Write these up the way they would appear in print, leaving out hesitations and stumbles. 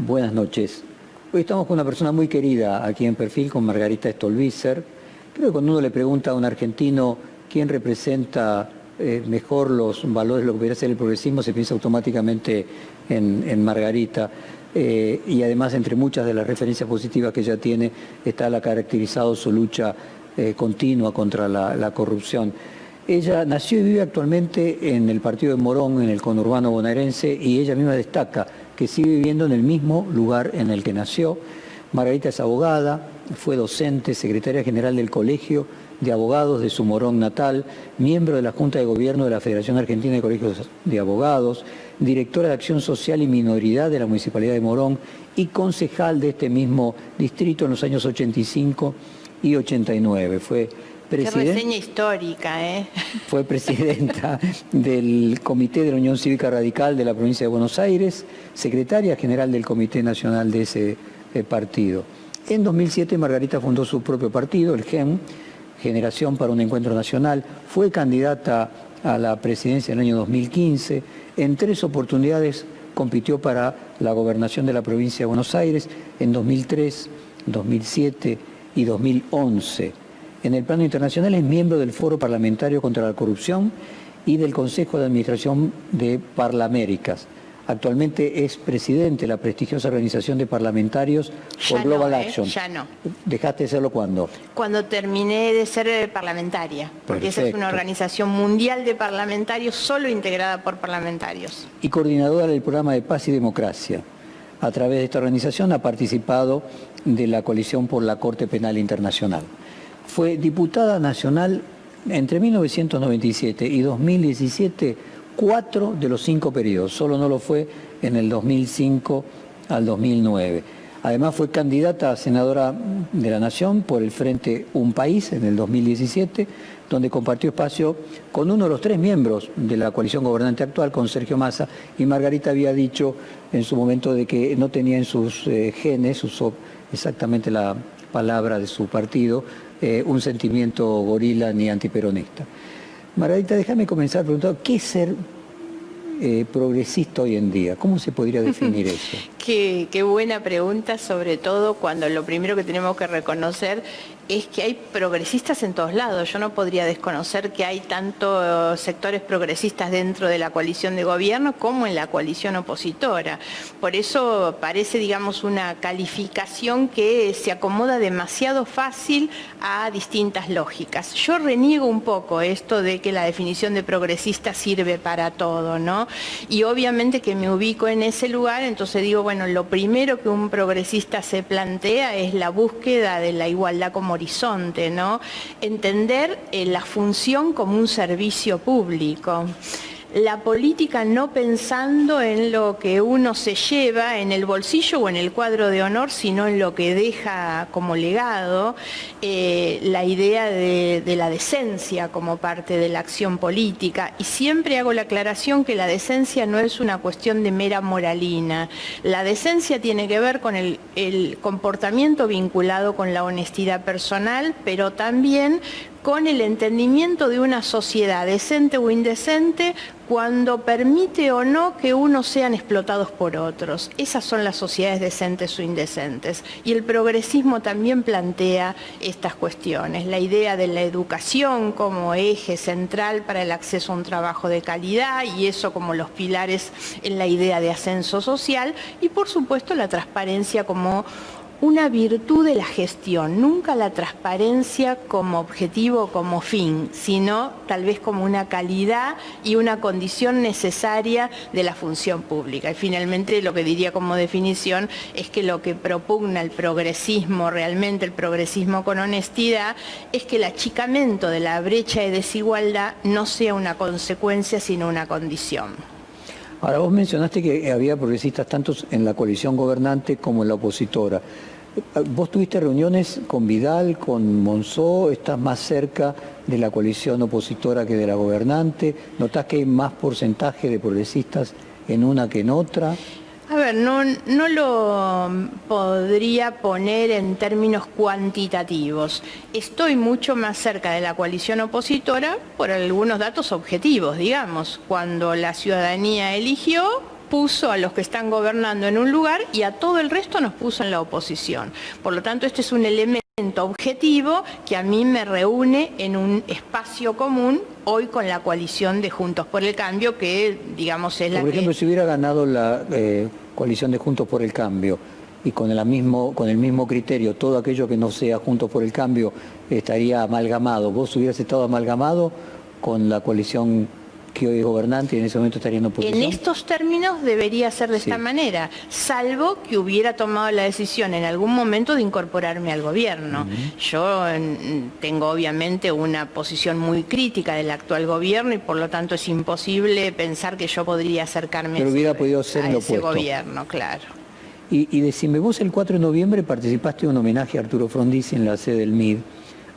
Buenas noches. Hoy estamos con una persona muy querida aquí en Perfil, con Margarita Stolbizer. Creo que cuando uno le pregunta a un argentino quién representa mejor los valores de lo que podría ser el progresismo, se piensa automáticamente en Margarita. Y además, entre muchas de las referencias positivas que ella tiene, está la caracterizado su lucha continua contra la corrupción. Ella nació y vive actualmente en el partido de Morón, en el conurbano bonaerense, y ella misma destaca que sigue viviendo en el mismo lugar en el que nació. Margarita es abogada, fue docente, secretaria general del Colegio de Abogados de su Morón natal, miembro de la Junta de Gobierno de la Federación Argentina de Colegios de Abogados, directora de Acción Social y Minoridad de la Municipalidad de Morón y concejal de este mismo distrito en los años 85 y 89. Qué reseña histórica, ¿eh? Fue presidenta del Comité de la Unión Cívica Radical de la provincia de Buenos Aires, secretaria general del Comité Nacional de ese partido. En 2007 Margarita fundó su propio partido, el GEN, Generación para un Encuentro Nacional. Fue candidata a la presidencia en el año 2015. En 3 oportunidades compitió para la gobernación de la provincia de Buenos Aires en 2003, 2007 y 2011. En el plano internacional es miembro del Foro Parlamentario contra la Corrupción y del Consejo de Administración de Parlaméricas. Actualmente es presidente de la prestigiosa organización de parlamentarios por Global Action. Ya no. ¿Dejaste de serlo cuándo? Cuando terminé de ser parlamentaria, porque esa es una organización mundial de parlamentarios solo integrada por parlamentarios. Y coordinadora del programa de Paz y Democracia. A través de esta organización ha participado de la coalición por la Corte Penal Internacional. Fue diputada nacional entre 1997 y 2017, 4 de los 5 periodos. Solo no lo fue en el 2005 al 2009. Además fue candidata a senadora de la Nación por el Frente Un País en el 2017, donde compartió espacio con uno de los 3 miembros de la coalición gobernante actual, con Sergio Massa, y Margarita había dicho en su momento de que no tenía en sus genes, usó exactamente la palabra de su partido, un sentimiento gorila ni antiperonista. Margarita, déjame comenzar preguntando, ¿qué es ser progresista hoy en día? ¿Cómo se podría definir eso? Qué buena pregunta, sobre todo cuando lo primero que tenemos que reconocer es que hay progresistas en todos lados. Yo no podría desconocer que hay tanto sectores progresistas dentro de la coalición de gobierno como en la coalición opositora. Por eso parece, digamos, una calificación que se acomoda demasiado fácil a distintas lógicas. Yo reniego un poco esto de que la definición de progresista sirve para todo, ¿no? Y obviamente que me ubico en ese lugar, entonces digo, bueno, lo primero que un progresista se plantea es la búsqueda de la igualdad como horizonte, ¿no? Entender la función como un servicio público. La política no pensando en lo que uno se lleva en el bolsillo o en el cuadro de honor, sino en lo que deja como legado, la idea de la decencia como parte de la acción política. Y siempre hago la aclaración que la decencia no es una cuestión de mera moralina. La decencia tiene que ver con el comportamiento vinculado con la honestidad personal, pero también con el entendimiento de una sociedad decente o indecente cuando permite o no que unos sean explotados por otros. Esas son las sociedades decentes o indecentes. Y el progresismo también plantea estas cuestiones. La idea de la educación como eje central para el acceso a un trabajo de calidad y eso como los pilares en la idea de ascenso social y por supuesto la transparencia como una virtud de la gestión, nunca la transparencia como objetivo, como fin, sino tal vez como una calidad y una condición necesaria de la función pública. Y finalmente lo que diría como definición es que lo que propugna el progresismo, realmente el progresismo con honestidad, es que el achicamiento de la brecha de desigualdad no sea una consecuencia, sino una condición. Ahora, vos mencionaste que había progresistas tanto en la coalición gobernante como en la opositora. ¿Vos tuviste reuniones con Vidal, con Monzó? ¿Estás más cerca de la coalición opositora que de la gobernante? ¿Notás que hay más porcentaje de progresistas en una que en otra? A ver, no lo podría poner en términos cuantitativos. Estoy mucho más cerca de la coalición opositora por algunos datos objetivos, digamos. Cuando la ciudadanía eligió, puso a los que están gobernando en un lugar y a todo el resto nos puso en la oposición. Por lo tanto, este es un elemento objetivo que a mí me reúne en un espacio común hoy con la coalición de Juntos por el Cambio, que digamos es la que... Por ejemplo, si hubiera ganado la coalición de Juntos por el Cambio y con el mismo criterio, todo aquello que no sea Juntos por el Cambio estaría amalgamado, ¿vos hubieras estado amalgamado con la coalición que hoy es gobernante y en ese momento estaría en oposición? En estos términos debería ser de esta manera, salvo que hubiera tomado la decisión en algún momento de incorporarme al gobierno. Yo tengo obviamente una posición muy crítica del actual gobierno y por lo tanto es imposible pensar que yo podría acercarme Pero hubiera podido ser a lo ese opuesto. gobierno, claro. Y decime, vos el 4 de noviembre participaste en un homenaje a Arturo Frondizi en la sede del MID.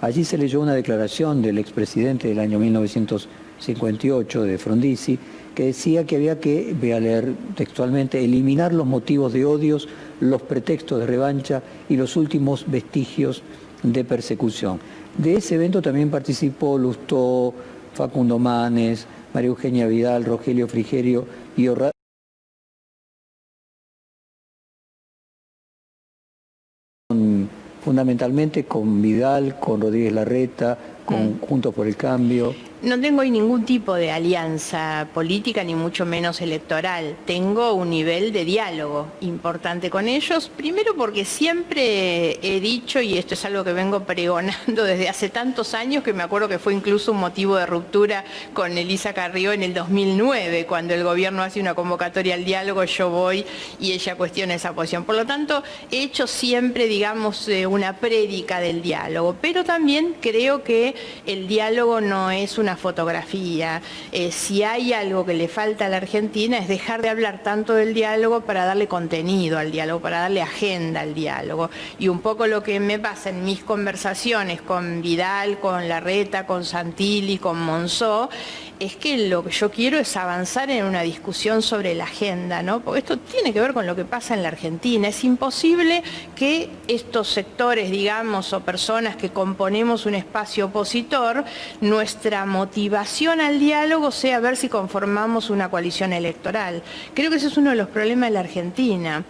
Allí se leyó una declaración del expresidente del año 1958 de Frondizi, que decía que había que, voy a leer textualmente, eliminar los motivos de odios, los pretextos de revancha y los últimos vestigios de persecución. De ese evento también participó Lustó, Facundo Manes, María Eugenia Vidal, Rogelio Frigerio y fundamentalmente con Vidal, con Rodríguez Larreta, con Juntos por el Cambio. No tengo hoy ningún tipo de alianza política, ni mucho menos electoral. Tengo un nivel de diálogo importante con ellos, primero porque siempre he dicho, y esto es algo que vengo pregonando desde hace tantos años, que me acuerdo que fue incluso un motivo de ruptura con Elisa Carrió en el 2009, cuando el gobierno hace una convocatoria al diálogo, yo voy y ella cuestiona esa posición. Por lo tanto, he hecho siempre, digamos, una prédica del diálogo, pero también creo que el diálogo no es una fotografía. Si hay algo que le falta a la Argentina es dejar de hablar tanto del diálogo para darle contenido al diálogo, para darle agenda al diálogo. Y un poco lo que me pasa en mis conversaciones con Vidal, con Larreta, con Santilli, con Monzó, es que lo que yo quiero es avanzar en una discusión sobre la agenda, ¿no? Porque esto tiene que ver con lo que pasa en la Argentina. Es imposible que estos sectores, digamos, o personas que componemos un espacio opositor, nuestra motivación al diálogo sea ver si conformamos una coalición electoral. Creo que ese es uno de los problemas de la Argentina.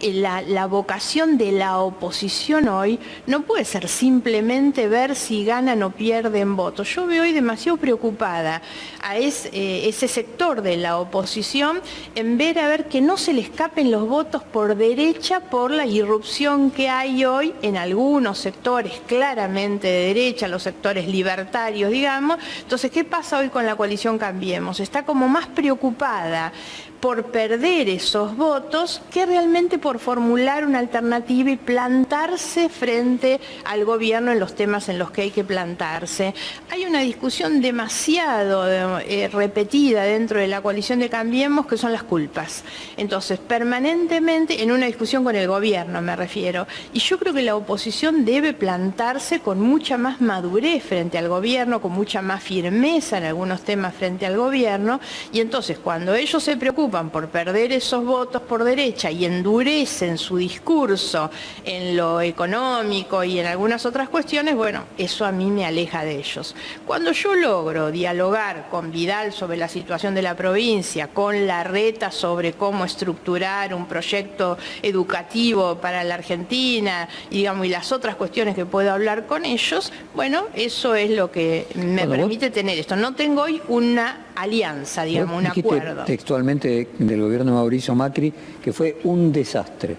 La vocación de la oposición hoy no puede ser simplemente ver si ganan o pierden votos. Yo veo hoy demasiado preocupada a ese sector de la oposición en ver a ver que no se le escapen los votos por derecha por la irrupción que hay hoy en algunos sectores claramente de derecha, los sectores libertarios, digamos. Entonces, ¿qué pasa hoy con la coalición Cambiemos? Está como más preocupada por perder esos votos que realmente por formular una alternativa y plantarse frente al gobierno en los temas en los que hay que plantarse. Hay una discusión demasiado repetida dentro de la coalición de Cambiemos que son las culpas. Entonces, permanentemente en una discusión con el gobierno me refiero. Y yo creo que la oposición debe plantarse con mucha más madurez frente al gobierno, con mucha más firmeza en algunos temas frente al gobierno. Y entonces, cuando ellos se preocupan por perder esos votos por derecha y endurecen su discurso en lo económico y en algunas otras cuestiones, bueno, eso a mí me aleja de ellos. Cuando yo logro dialogar con Vidal sobre la situación de la provincia, con Larreta sobre cómo estructurar un proyecto educativo para la Argentina, y las otras cuestiones que puedo hablar con ellos, bueno, eso es lo que me permite tener esto. No tengo hoy una alianza, digamos, un acuerdo. Textualmente del gobierno de Mauricio Macri, que fue un desastre.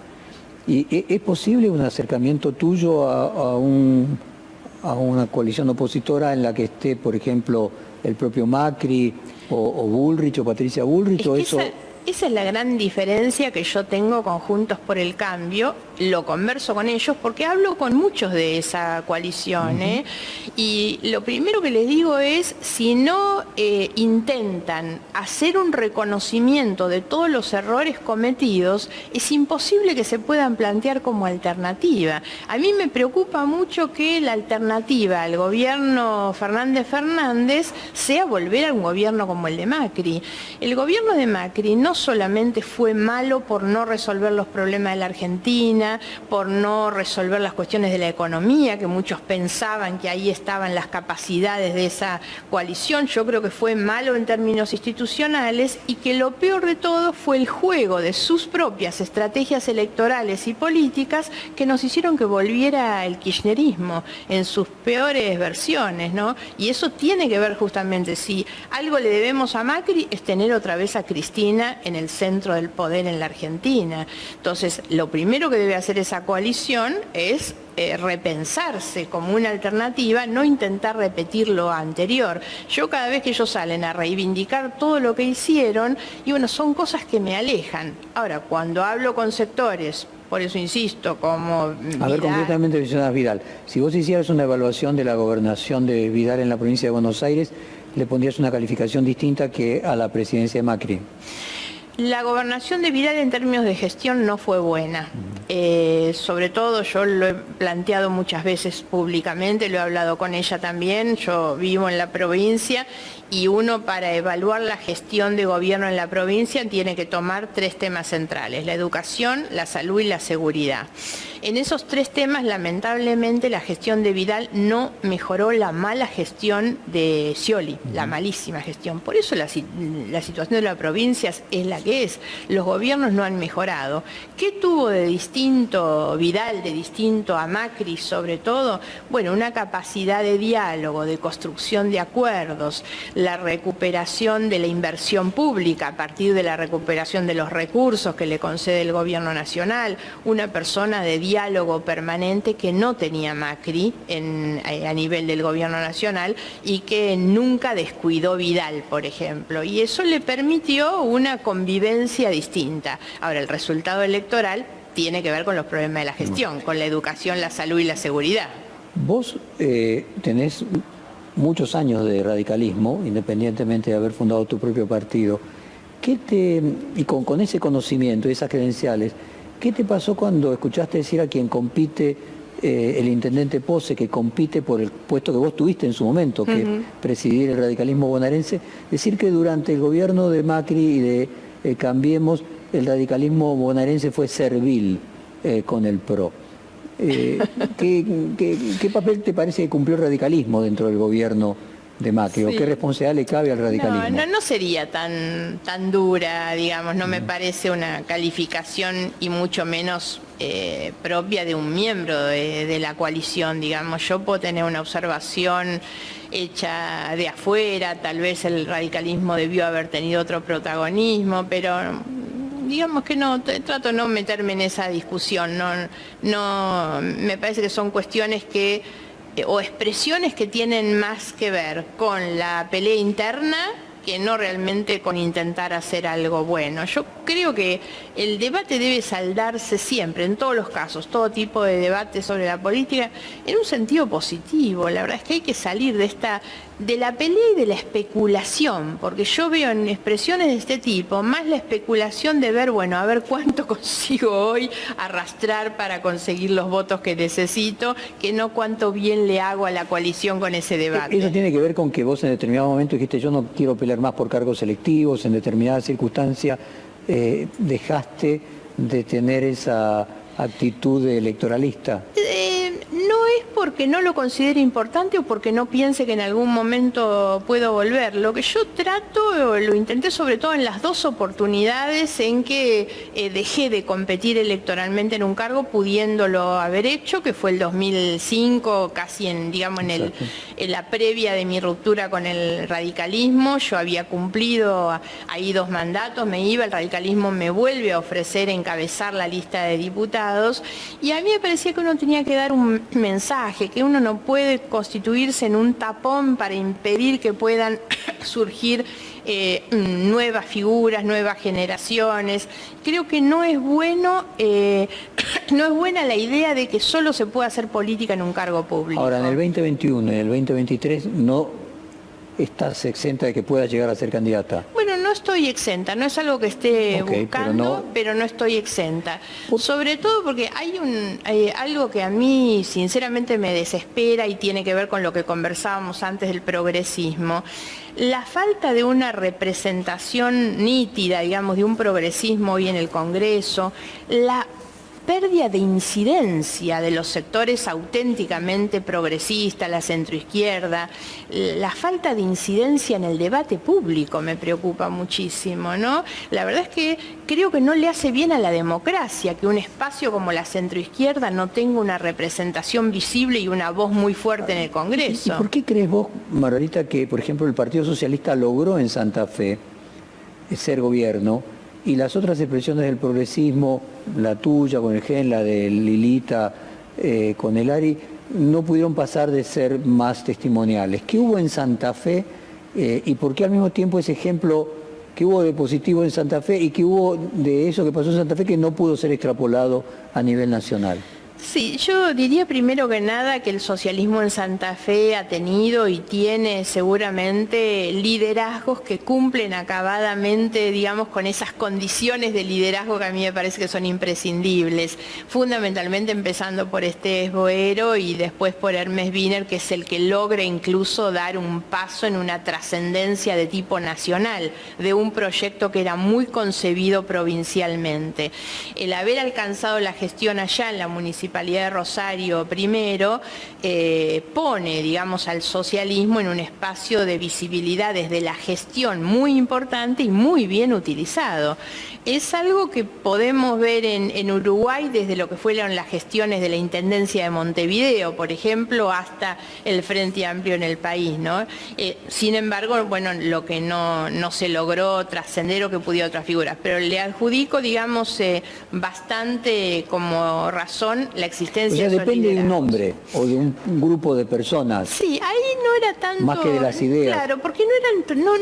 ¿Y es posible un acercamiento tuyo a una coalición opositora en la que esté, por ejemplo, el propio Macri o Bullrich o Patricia Bullrich? ¿O eso? Esa es la gran diferencia que yo tengo con Juntos por el Cambio. Lo converso con ellos porque hablo con muchos de esa coalición. Y lo primero que les digo es, si no intentan hacer un reconocimiento de todos los errores cometidos, es imposible que se puedan plantear como alternativa. A mí me preocupa mucho que la alternativa al gobierno Fernández sea volver a un gobierno como el de Macri. El gobierno de Macri no solamente fue malo por no resolver los problemas de la Argentina, Cristina, por no resolver las cuestiones de la economía, que muchos pensaban que ahí estaban las capacidades de esa coalición. Yo creo que fue malo en términos institucionales y que lo peor de todo fue el juego de sus propias estrategias electorales y políticas que nos hicieron que volviera el kirchnerismo en sus peores versiones, ¿no? Y eso tiene que ver justamente, si algo le debemos a Macri, es tener otra vez a Cristina en el centro del poder en la Argentina. Entonces, lo primero que debe hacer esa coalición es repensarse como una alternativa, no intentar repetir lo anterior. Yo cada vez que ellos salen a reivindicar todo lo que hicieron, y bueno, son cosas que me alejan. Ahora, cuando hablo con sectores, por eso insisto, como Vidal. A ver, concretamente mencionas Vidal. Si vos hicieras una evaluación de la gobernación de Vidal en la provincia de Buenos Aires, le pondrías una calificación distinta que a la presidencia de Macri. La gobernación de Vidal en términos de gestión no fue buena. Sobre todo, yo lo he planteado muchas veces públicamente, lo he hablado con ella también, yo vivo en la provincia y uno, para evaluar la gestión de gobierno en la provincia, tiene que tomar 3 temas centrales: la educación, la salud y la seguridad. En esos 3 temas, lamentablemente, la gestión de Vidal no mejoró la mala gestión de Scioli, la malísima gestión. Por eso la situación de la provincia es la que es. Los gobiernos no han mejorado. ¿Qué tuvo de distinto Vidal, de distinto a Macri sobre todo? Bueno, una capacidad de diálogo, de construcción de acuerdos, la recuperación de la inversión pública a partir de la recuperación de los recursos que le concede el gobierno nacional, una persona de diálogo permanente que no tenía Macri a nivel del gobierno nacional y que nunca descuidó Vidal, por ejemplo, y eso le permitió una convivencia distinta. Ahora, el resultado electoral tiene que ver con los problemas de la gestión, con la educación, la salud y la seguridad. Vos tenés muchos años de radicalismo, independientemente de haber fundado tu propio partido. Y con ese conocimiento y esas credenciales, ¿qué te pasó cuando escuchaste decir a quien compite, el intendente Pose, que compite por el puesto que vos tuviste en su momento, que presidir el radicalismo bonaerense, decir que durante el gobierno de Macri y de Cambiemos, el radicalismo bonaerense fue servil con el PRO? ¿Qué papel te parece que cumplió el radicalismo dentro del gobierno de Macri? ¿O qué responsabilidad le cabe al radicalismo? No sería tan dura, digamos, no me parece una calificación y mucho menos propia de un miembro de la coalición, digamos. Yo puedo tener una observación hecha de afuera, tal vez el radicalismo debió haber tenido otro protagonismo, pero digamos que no, trato de no meterme en esa discusión, no, me parece que son cuestiones que o expresiones que tienen más que ver con la pelea interna que no realmente con intentar hacer algo bueno. Yo creo que el debate debe saldarse siempre, en todos los casos, todo tipo de debate sobre la política, en un sentido positivo. La verdad es que hay que salir de la pelea y de la especulación, porque yo veo en expresiones de este tipo más la especulación de ver, bueno, a ver cuánto consigo hoy arrastrar para conseguir los votos que necesito, que no cuánto bien le hago a la coalición con ese debate. Eso tiene que ver con que vos en determinado momento dijiste: yo no quiero pelear más por cargos selectivos, en determinadas circunstancias dejaste de tener esa actitud electoralista. No es porque no lo considere importante o porque no piense que en algún momento puedo volver. Lo que yo trato, lo intenté sobre todo en las 2 oportunidades en que dejé de competir electoralmente en un cargo, pudiéndolo haber hecho, que fue el 2005, casi en la previa de mi ruptura con el radicalismo. Yo había cumplido ahí 2 mandatos, me iba, el radicalismo me vuelve a ofrecer encabezar la lista de diputados, y a mí me parecía que uno tenía que dar un mensaje, que uno no puede constituirse en un tapón para impedir que puedan surgir nuevas figuras, nuevas generaciones. Creo que no es bueno, no es buena la idea de que solo se puede hacer política en un cargo público. Ahora, en el 2021 y en el 2023 no estás exenta de que puedas llegar a ser candidata. Bueno, no estoy exenta, no es algo que esté buscando, pero no estoy exenta. Sobre todo porque hay algo que a mí sinceramente me desespera y tiene que ver con lo que conversábamos antes del progresismo. La falta de una representación nítida, digamos, de un progresismo hoy en el Congreso, la pérdida de incidencia de los sectores auténticamente progresistas, la centroizquierda, la falta de incidencia en el debate público me preocupa muchísimo, ¿no? La verdad es que creo que no le hace bien a la democracia que un espacio como la centroizquierda no tenga una representación visible y una voz muy fuerte en el Congreso. ¿Y por qué crees vos, Margarita, que, por ejemplo, el Partido Socialista logró en Santa Fe ser gobierno y las otras expresiones del progresismo, la tuya con el GEN, la de Lilita con el ARI, no pudieron pasar de ser más testimoniales? ¿Qué hubo en Santa Fe y por qué al mismo tiempo ese ejemplo que hubo de positivo en Santa Fe y que hubo de eso que pasó en Santa Fe que no pudo ser extrapolado a nivel nacional? Sí, yo diría primero que nada que el socialismo en Santa Fe ha tenido y tiene seguramente liderazgos que cumplen acabadamente, digamos, con esas condiciones de liderazgo que a mí me parece que son imprescindibles, fundamentalmente empezando por Estés Boero y después por Hermes Wiener, que es el que logra incluso dar un paso en una trascendencia de tipo nacional, de un proyecto que era muy concebido provincialmente. El haber alcanzado la gestión allá en la Municipalidad de Rosario primero, pone, digamos, al socialismo en un espacio de visibilidad desde la gestión muy importante y muy bien utilizado. Es algo que podemos ver en Uruguay desde lo que fueron las gestiones de la Intendencia de Montevideo, por ejemplo, hasta el Frente Amplio en el país, ¿no? Sin embargo, bueno, lo que no se logró trascender o que pudiera otras figuras, pero le adjudico, digamos, bastante como razón la existencia de depende de un hombre o de un grupo de personas. Sí, ahí no era tanto... Más que de las ideas. Claro, porque no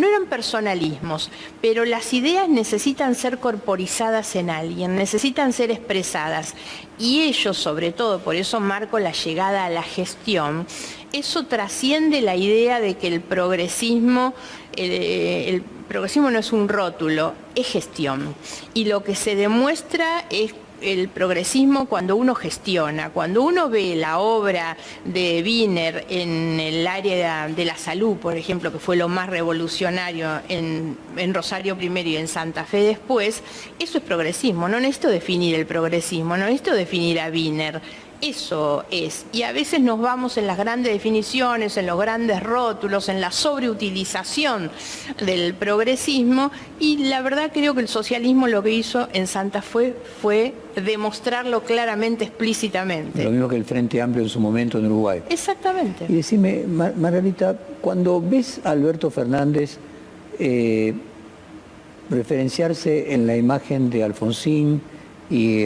eran personalismos, pero las ideas necesitan ser corporizadas en alguien, necesitan ser expresadas. Y ellos, sobre todo, por eso marco la llegada a la gestión, eso trasciende la idea de que el progresismo no es un rótulo, es gestión. Y lo que se demuestra es el progresismo cuando uno gestiona, cuando uno ve la obra de Wiener en el área de la salud, por ejemplo, que fue lo más revolucionario en Rosario primero y en Santa Fe después, eso es progresismo. No necesito definir el progresismo, no necesito definir a Wiener. Eso es, y a veces nos vamos en las grandes definiciones, en los grandes rótulos, en la sobreutilización del progresismo, y la verdad creo que el socialismo lo que hizo en Santa Fe fue demostrarlo claramente, explícitamente. Lo mismo que el Frente Amplio en su momento en Uruguay. Exactamente. Y decime, Margarita, cuando ves a Alberto Fernández referenciarse en la imagen de Alfonsín y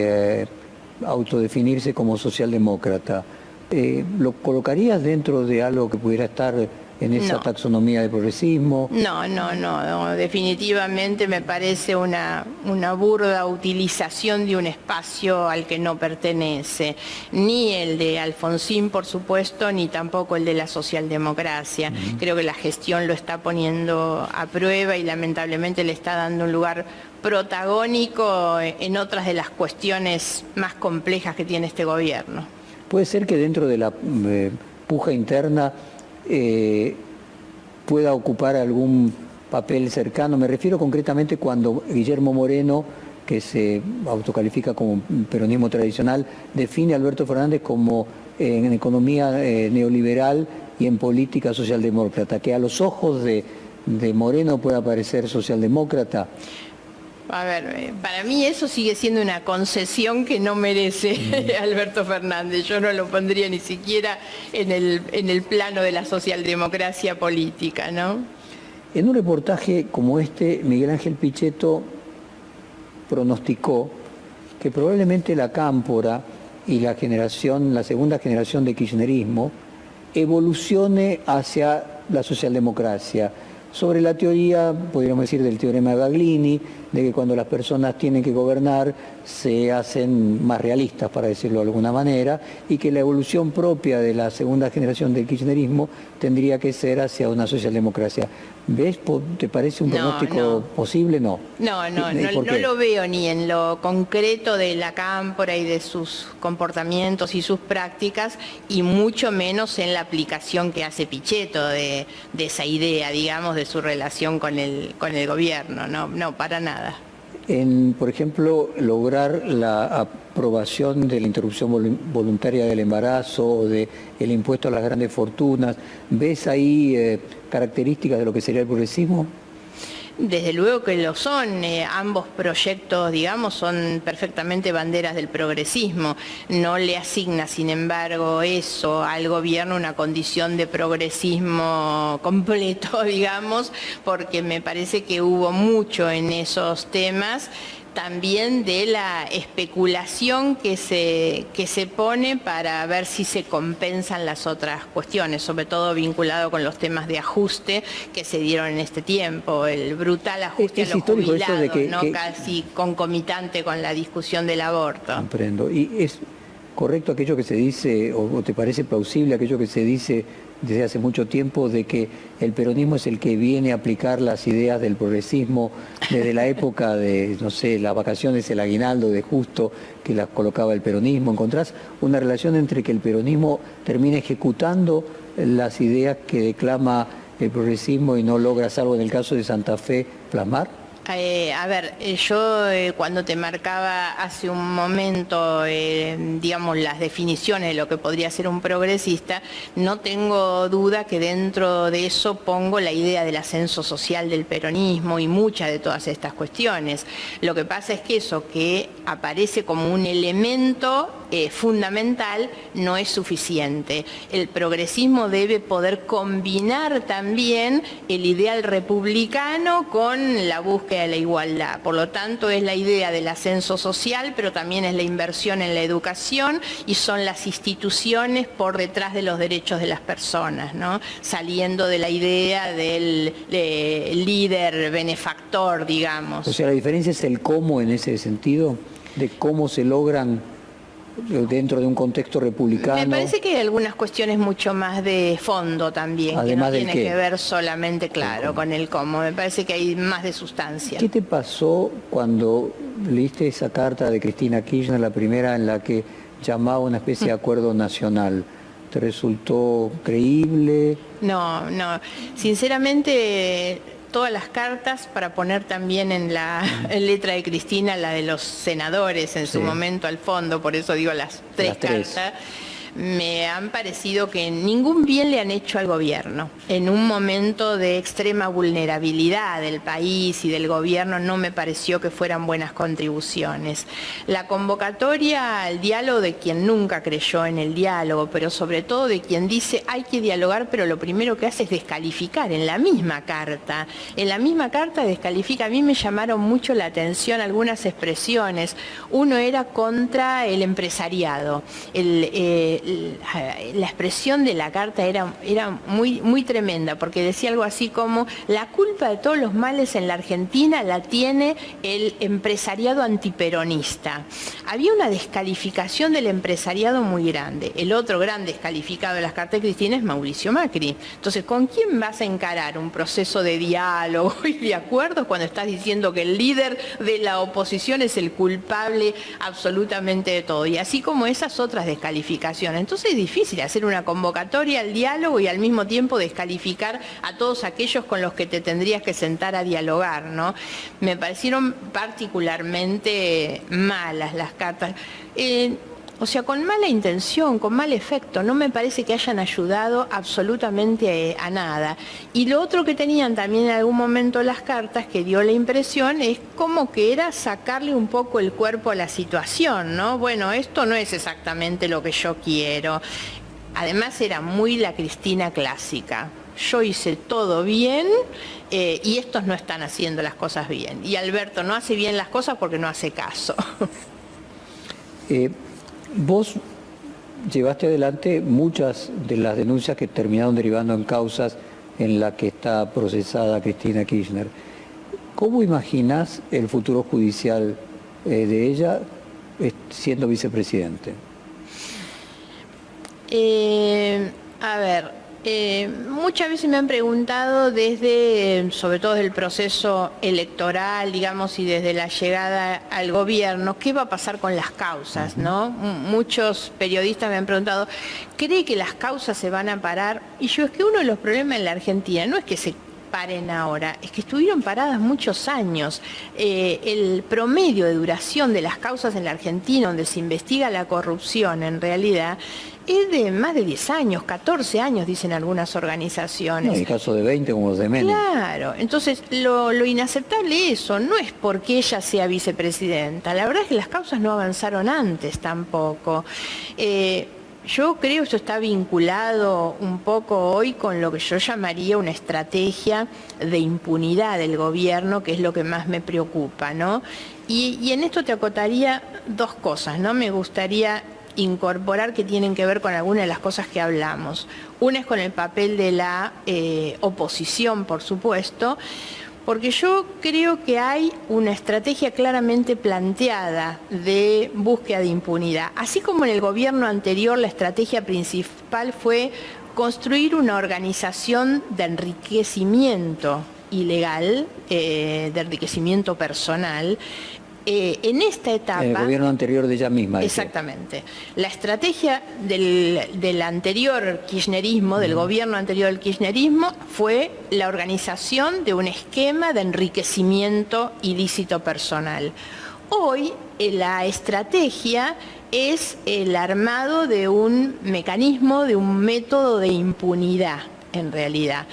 autodefinirse como socialdemócrata, ¿lo colocarías dentro de algo que pudiera estar en esa taxonomía de progresismo? No, definitivamente me parece una burda utilización de un espacio al que no pertenece, ni el de Alfonsín, por supuesto, ni tampoco el de la socialdemocracia. Creo que la gestión lo está poniendo a prueba y lamentablemente le está dando un lugar protagónico en otras de las cuestiones más complejas que tiene este gobierno. Puede ser que dentro de la puja interna pueda ocupar algún papel cercano. Me refiero concretamente cuando Guillermo Moreno, que se autocalifica como peronismo tradicional, define a Alberto Fernández como en economía neoliberal y en política socialdemócrata, que a los ojos de Moreno pueda parecer socialdemócrata. A ver, para mí eso sigue siendo una concesión que no merece Alberto Fernández. Yo no lo pondría ni siquiera en el plano de la socialdemocracia política, ¿no? En un reportaje como este, Miguel Ángel Pichetto pronosticó que probablemente la cámpora y la segunda generación de kirchnerismo evolucione hacia la socialdemocracia, sobre la teoría, podríamos decir, del teorema de Baglini, de que cuando las personas tienen que gobernar se hacen más realistas, para decirlo de alguna manera, y que la evolución propia de la segunda generación del kirchnerismo tendría que ser hacia una socialdemocracia. ¿Ves? ¿Te parece un pronóstico posible? No lo veo ni en lo concreto de la cámpora y de sus comportamientos y sus prácticas, y mucho menos en la aplicación que hace Pichetto de esa idea, digamos, de su relación con el gobierno. No, para nada. en, por ejemplo, lograr la aprobación de la interrupción voluntaria del embarazo o del impuesto a las grandes fortunas? ¿Ves ahí características de lo que sería el progresismo? Desde luego que lo son, ambos proyectos, digamos, son perfectamente banderas del progresismo. No le asigna, sin embargo, eso al gobierno una condición de progresismo completo, digamos, porque me parece que hubo mucho en esos temas, también de la especulación que se pone para ver si se compensan las otras cuestiones, sobre todo vinculado con los temas de ajuste que se dieron en este tiempo, el brutal ajuste a los jubilados, ¿no? Casi concomitante con la discusión del aborto. Comprendo. ¿Y es correcto aquello que se dice, o te parece plausible aquello que se dice desde hace mucho tiempo, de que el peronismo es el que viene a aplicar las ideas del progresismo desde la época de, no sé, las vacaciones, el aguinaldo de Justo, que las colocaba el peronismo? ¿Encontrás una relación entre que el peronismo termina ejecutando las ideas que declama el progresismo y no logra, salvo en el caso de Santa Fe, plasmar? A ver, yo cuando te marcaba hace un momento, digamos, las definiciones de lo que podría ser un progresista, no tengo duda que dentro de eso pongo la idea del ascenso social del peronismo y muchas de todas estas cuestiones. Lo que pasa es que eso que aparece como un elemento fundamental no es suficiente. El progresismo debe poder combinar también el ideal republicano con la búsqueda de la igualdad. Por lo tanto, es la idea del ascenso social, pero también es la inversión en la educación y son las instituciones por detrás de los derechos de las personas, ¿no? Saliendo de la idea del líder benefactor, digamos. O sea, la diferencia es el cómo en ese sentido, de cómo se logran dentro de un contexto republicano. Me parece que hay algunas cuestiones mucho más de fondo también, además que no tiene que ver solamente, claro, con el cómo. Me parece que hay más de sustancia. ¿Qué te pasó cuando leíste esa carta de Cristina Kirchner, la primera en la que llamaba una especie de acuerdo nacional? ¿Te resultó creíble? No, sinceramente todas las cartas, para poner también en la letra de Cristina la de los senadores en su momento al fondo, por eso digo las tres cartas, me han parecido que ningún bien le han hecho al gobierno. En un momento de extrema vulnerabilidad del país y del gobierno no me pareció que fueran buenas contribuciones. La convocatoria al diálogo de quien nunca creyó en el diálogo, pero sobre todo de quien dice hay que dialogar, pero lo primero que hace es descalificar en la misma carta. En la misma carta descalifica. A mí me llamaron mucho la atención algunas expresiones. Uno era contra el empresariado. La expresión de la carta era muy tremenda, porque decía algo así como: la culpa de todos los males en la Argentina la tiene el empresariado antiperonista. Había una descalificación del empresariado muy grande. El otro gran descalificado de las cartas de Cristina es Mauricio Macri. Entonces, ¿con quién vas a encarar un proceso de diálogo y de acuerdos cuando estás diciendo que el líder de la oposición es el culpable absolutamente de todo? Y así como esas otras descalificaciones. Entonces es difícil hacer una convocatoria al diálogo y al mismo tiempo descalificar a todos aquellos con los que te tendrías que sentar a dialogar, ¿no? Me parecieron particularmente malas las cartas. O sea, con mala intención, con mal efecto, no me parece que hayan ayudado absolutamente a nada. Y lo otro que tenían también en algún momento las cartas, que dio la impresión, es como que era sacarle un poco el cuerpo a la situación, ¿no? Bueno, esto no es exactamente lo que yo quiero. Además era muy la Cristina clásica. Yo hice todo bien y estos no están haciendo las cosas bien. Y Alberto no hace bien las cosas porque no hace caso. Vos llevaste adelante muchas de las denuncias que terminaron derivando en causas en las que está procesada Cristina Kirchner. ¿Cómo imaginás el futuro judicial de ella siendo vicepresidente? A ver, muchas veces me han preguntado sobre todo del proceso electoral, digamos, y desde la llegada al gobierno, ¿qué va a pasar con las causas, no? Muchos periodistas me han preguntado, ¿cree que las causas se van a parar? Y yo, es que uno de los problemas en la Argentina no es que se paren ahora, es que estuvieron paradas muchos años. El promedio de duración de las causas en la Argentina donde se investiga la corrupción en realidad es de más de 10 años, 14 años dicen algunas organizaciones. No, en el caso de 20 como los de Menem. Claro, entonces lo inaceptable eso no es porque ella sea vicepresidenta, la verdad es que las causas no avanzaron antes tampoco. Yo creo que esto está vinculado un poco hoy con lo que yo llamaría una estrategia de impunidad del gobierno, que es lo que más me preocupa, ¿no? Y en esto te acotaría dos cosas, ¿no? Me gustaría incorporar que tienen que ver con algunas de las cosas que hablamos. Una es con el papel de la oposición, por supuesto, porque yo creo que hay una estrategia claramente planteada de búsqueda de impunidad. Así como en el gobierno anterior la estrategia principal fue construir una organización de enriquecimiento ilegal, de enriquecimiento personal. En esta etapa... El gobierno anterior de ella misma. Exactamente. La estrategia del anterior kirchnerismo, del gobierno anterior del kirchnerismo, fue la organización de un esquema de enriquecimiento ilícito personal. Hoy la estrategia es el armado de un mecanismo, de un método de impunidad, en realidad.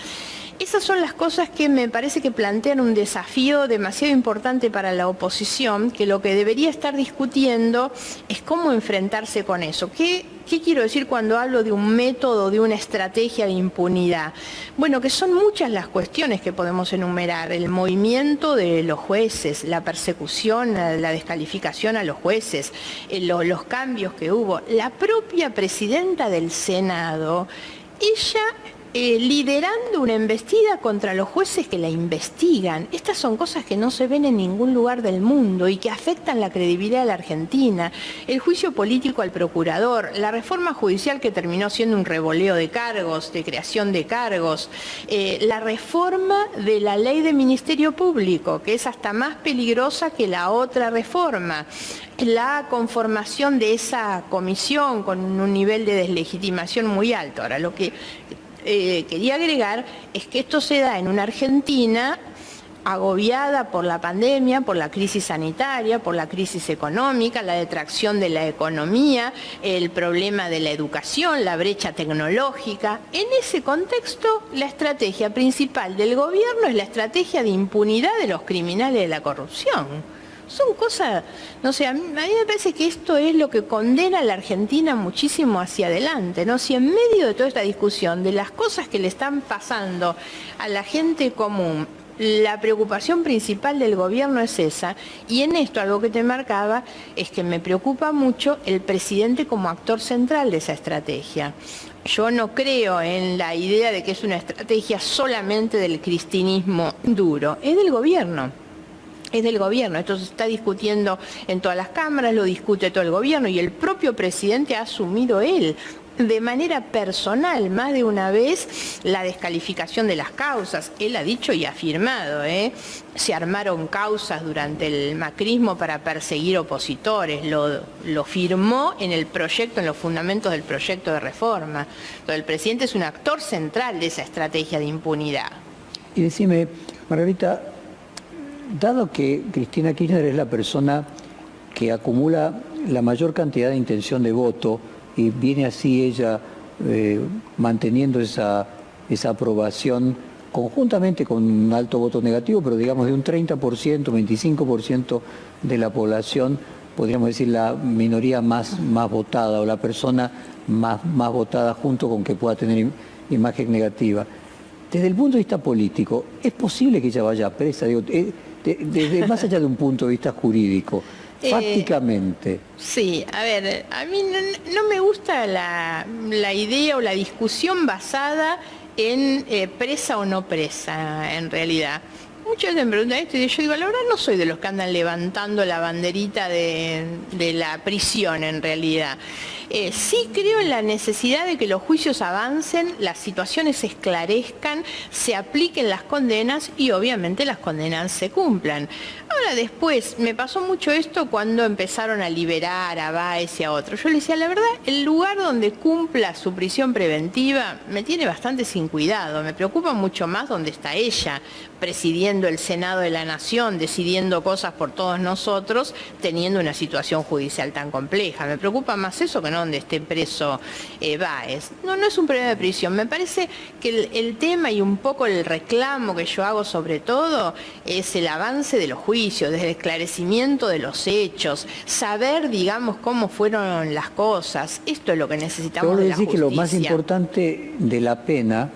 Esas son las cosas que me parece que plantean un desafío demasiado importante para la oposición, que lo que debería estar discutiendo es cómo enfrentarse con eso. ¿Qué quiero decir cuando hablo de un método, de una estrategia de impunidad? Bueno, que son muchas las cuestiones que podemos enumerar. El movimiento de los jueces, la persecución, la descalificación a los jueces, los cambios que hubo. La propia presidenta del Senado, ella... liderando una embestida contra los jueces que la investigan. Estas son cosas que no se ven en ningún lugar del mundo y que afectan la credibilidad de la Argentina. El juicio político al procurador, la reforma judicial que terminó siendo un revoleo de cargos, de creación de cargos, la reforma de la ley de Ministerio Público, que es hasta más peligrosa que la otra reforma. La conformación de esa comisión con un nivel de deslegitimación muy alto. Ahora, lo que quería agregar es que esto se da en una Argentina agobiada por la pandemia, por la crisis sanitaria, por la crisis económica, la detracción de la economía, el problema de la educación, la brecha tecnológica. En ese contexto, la estrategia principal del gobierno es la estrategia de impunidad de los criminales de la corrupción. Son cosas, no sé, a mí me parece que esto es lo que condena a la Argentina muchísimo hacia adelante, ¿no? Si en medio de toda esta discusión de las cosas que le están pasando a la gente común, la preocupación principal del gobierno es esa, y en esto algo que te marcaba es que me preocupa mucho el presidente como actor central de esa estrategia. Yo no creo en la idea de que es una estrategia solamente del cristinismo duro, es del gobierno. Es del gobierno, esto se está discutiendo en todas las cámaras, lo discute todo el gobierno y el propio presidente ha asumido él de manera personal más de una vez la descalificación de las causas. Él ha dicho y afirmado, se armaron causas durante el macrismo para perseguir opositores, lo firmó en el proyecto, en los fundamentos del proyecto de reforma. Entonces, el presidente es un actor central de esa estrategia de impunidad. Y decime, Margarita, dado que Cristina Kirchner es la persona que acumula la mayor cantidad de intención de voto y viene así ella manteniendo esa aprobación conjuntamente con un alto voto negativo, pero digamos de un 30%, 25% de la población, podríamos decir la minoría más votada o la persona más votada junto con que pueda tener imagen negativa. Desde el punto de vista político, ¿es posible que ella vaya presa? Digo, desde más allá de un punto de vista jurídico, fácticamente. Sí, a ver, a mí no me gusta la idea o la discusión basada en presa o no presa, en realidad. Muchas veces me preguntan esto y yo digo, la verdad no soy de los que andan levantando la banderita de la prisión, en realidad. Sí creo en la necesidad de que los juicios avancen, las situaciones se esclarezcan, se apliquen las condenas y obviamente las condenas se cumplan. Ahora después, me pasó mucho esto cuando empezaron a liberar a Báez y a otros. Yo le decía, la verdad, el lugar donde cumpla su prisión preventiva me tiene bastante sin cuidado. Me preocupa mucho más donde está ella, presidiendo el Senado de la Nación, decidiendo cosas por todos nosotros, teniendo una situación judicial tan compleja. Me preocupa más eso que no donde esté preso Báez. No es un problema de prisión. Me parece que el tema y un poco el reclamo que yo hago sobre todo es el avance de los juicios, desde el esclarecimiento de los hechos, saber, digamos, cómo fueron las cosas. Esto es lo que necesitamos de la justicia. Que lo más importante de la pena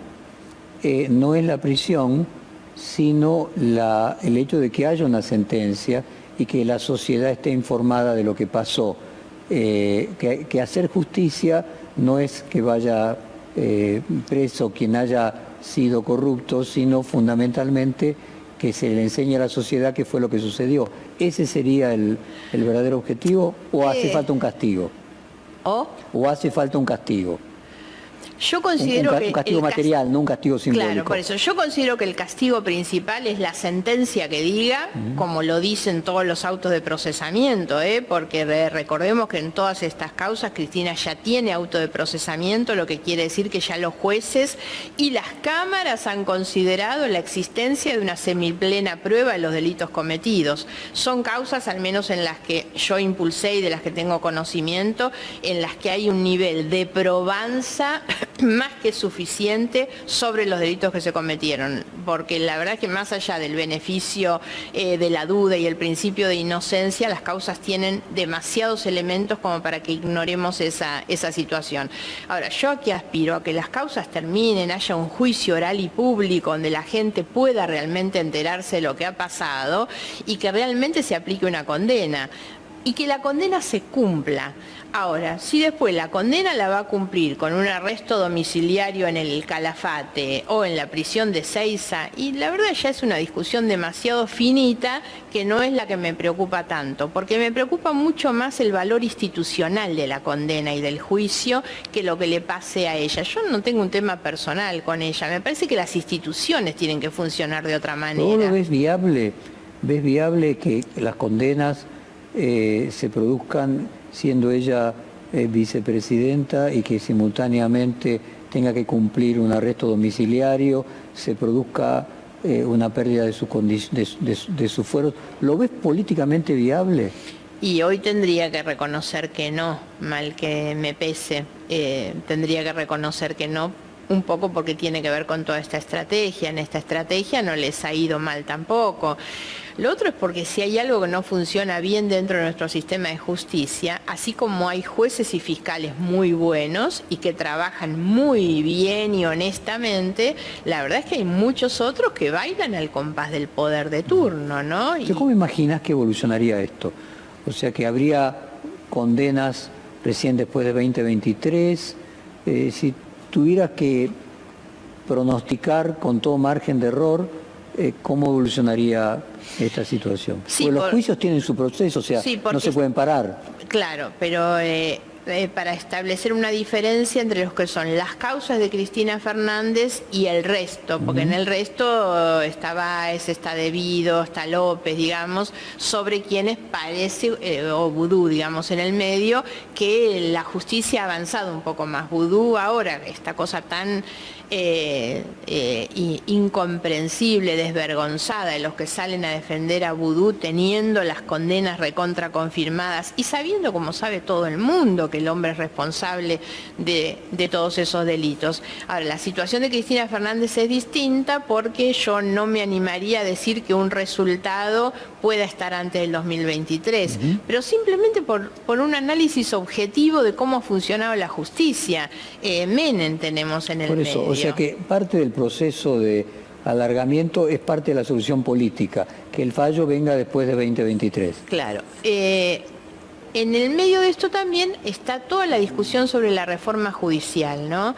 no es la prisión, sino el hecho de que haya una sentencia y que la sociedad esté informada de lo que pasó. Que hacer justicia no es que vaya preso quien haya sido corrupto, sino fundamentalmente que se le enseñe a la sociedad qué fue lo que sucedió. ¿Ese sería el verdadero objetivo o hace falta un castigo? ¿O hace falta un castigo? Yo considero que un castigo material, no un castigo simbólico. Claro, por eso. Yo considero que el castigo principal es la sentencia que diga, como lo dicen todos los autos de procesamiento, porque recordemos que en todas estas causas Cristina ya tiene auto de procesamiento, lo que quiere decir que ya los jueces y las cámaras han considerado la existencia de una semiplena prueba de los delitos cometidos. Son causas, al menos en las que yo impulsé y de las que tengo conocimiento, en las que hay un nivel de probanza más que suficiente sobre los delitos que se cometieron, porque la verdad es que más allá del beneficio de la duda y el principio de inocencia, las causas tienen demasiados elementos como para que ignoremos esa situación. Ahora, yo aquí aspiro a que las causas terminen, haya un juicio oral y público donde la gente pueda realmente enterarse de lo que ha pasado y que realmente se aplique una condena y que la condena se cumpla. Ahora, si después la condena la va a cumplir con un arresto domiciliario en el Calafate o en la prisión de Ezeiza, y la verdad ya es una discusión demasiado finita que no es la que me preocupa tanto, porque me preocupa mucho más el valor institucional de la condena y del juicio que lo que le pase a ella. Yo no tengo un tema personal con ella, me parece que las instituciones tienen que funcionar de otra manera. ¿Vos lo ves viable? ¿Ves viable que las condenas se produzcan siendo ella vicepresidenta y que simultáneamente tenga que cumplir un arresto domiciliario, se produzca una pérdida de sus fueros? ¿Lo ves políticamente viable? Y hoy tendría que reconocer que no, mal que me pese, tendría que reconocer que no, un poco porque tiene que ver con toda esta estrategia. En esta estrategia no les ha ido mal tampoco. Lo otro es porque si hay algo que no funciona bien dentro de nuestro sistema de justicia, así como hay jueces y fiscales muy buenos y que trabajan muy bien y honestamente, la verdad es que hay muchos otros que bailan al compás del poder de turno, ¿no? ¿Cómo imaginas que evolucionaría esto? O sea, que habría condenas recién después de 2023, si tuvieras que pronosticar con todo margen de error, ¿cómo evolucionaría esta situación? Sí, porque los juicios tienen su proceso, o sea, sí, no se pueden parar. Claro, pero para establecer una diferencia entre los que son las causas de Cristina Fernández y el resto, porque en el resto está Báez, está Debido, está López, digamos, sobre quienes parece, o Vudú, digamos, en el medio, que la justicia ha avanzado un poco más. Vudú ahora, esta cosa tan incomprensible, desvergonzada de los que salen a defender a Vudú teniendo las condenas recontra confirmadas y sabiendo, como sabe todo el mundo, que el hombre es responsable de todos esos delitos. Ahora, la situación de Cristina Fernández es distinta porque yo no me animaría a decir que un resultado pueda estar antes del 2023, pero simplemente por un análisis objetivo de cómo ha funcionado la justicia. Menem tenemos en el medio. O sea que parte del proceso de alargamiento es parte de la solución política, que el fallo venga después de 2023. Claro. En el medio de esto también está toda la discusión sobre la reforma judicial, ¿no?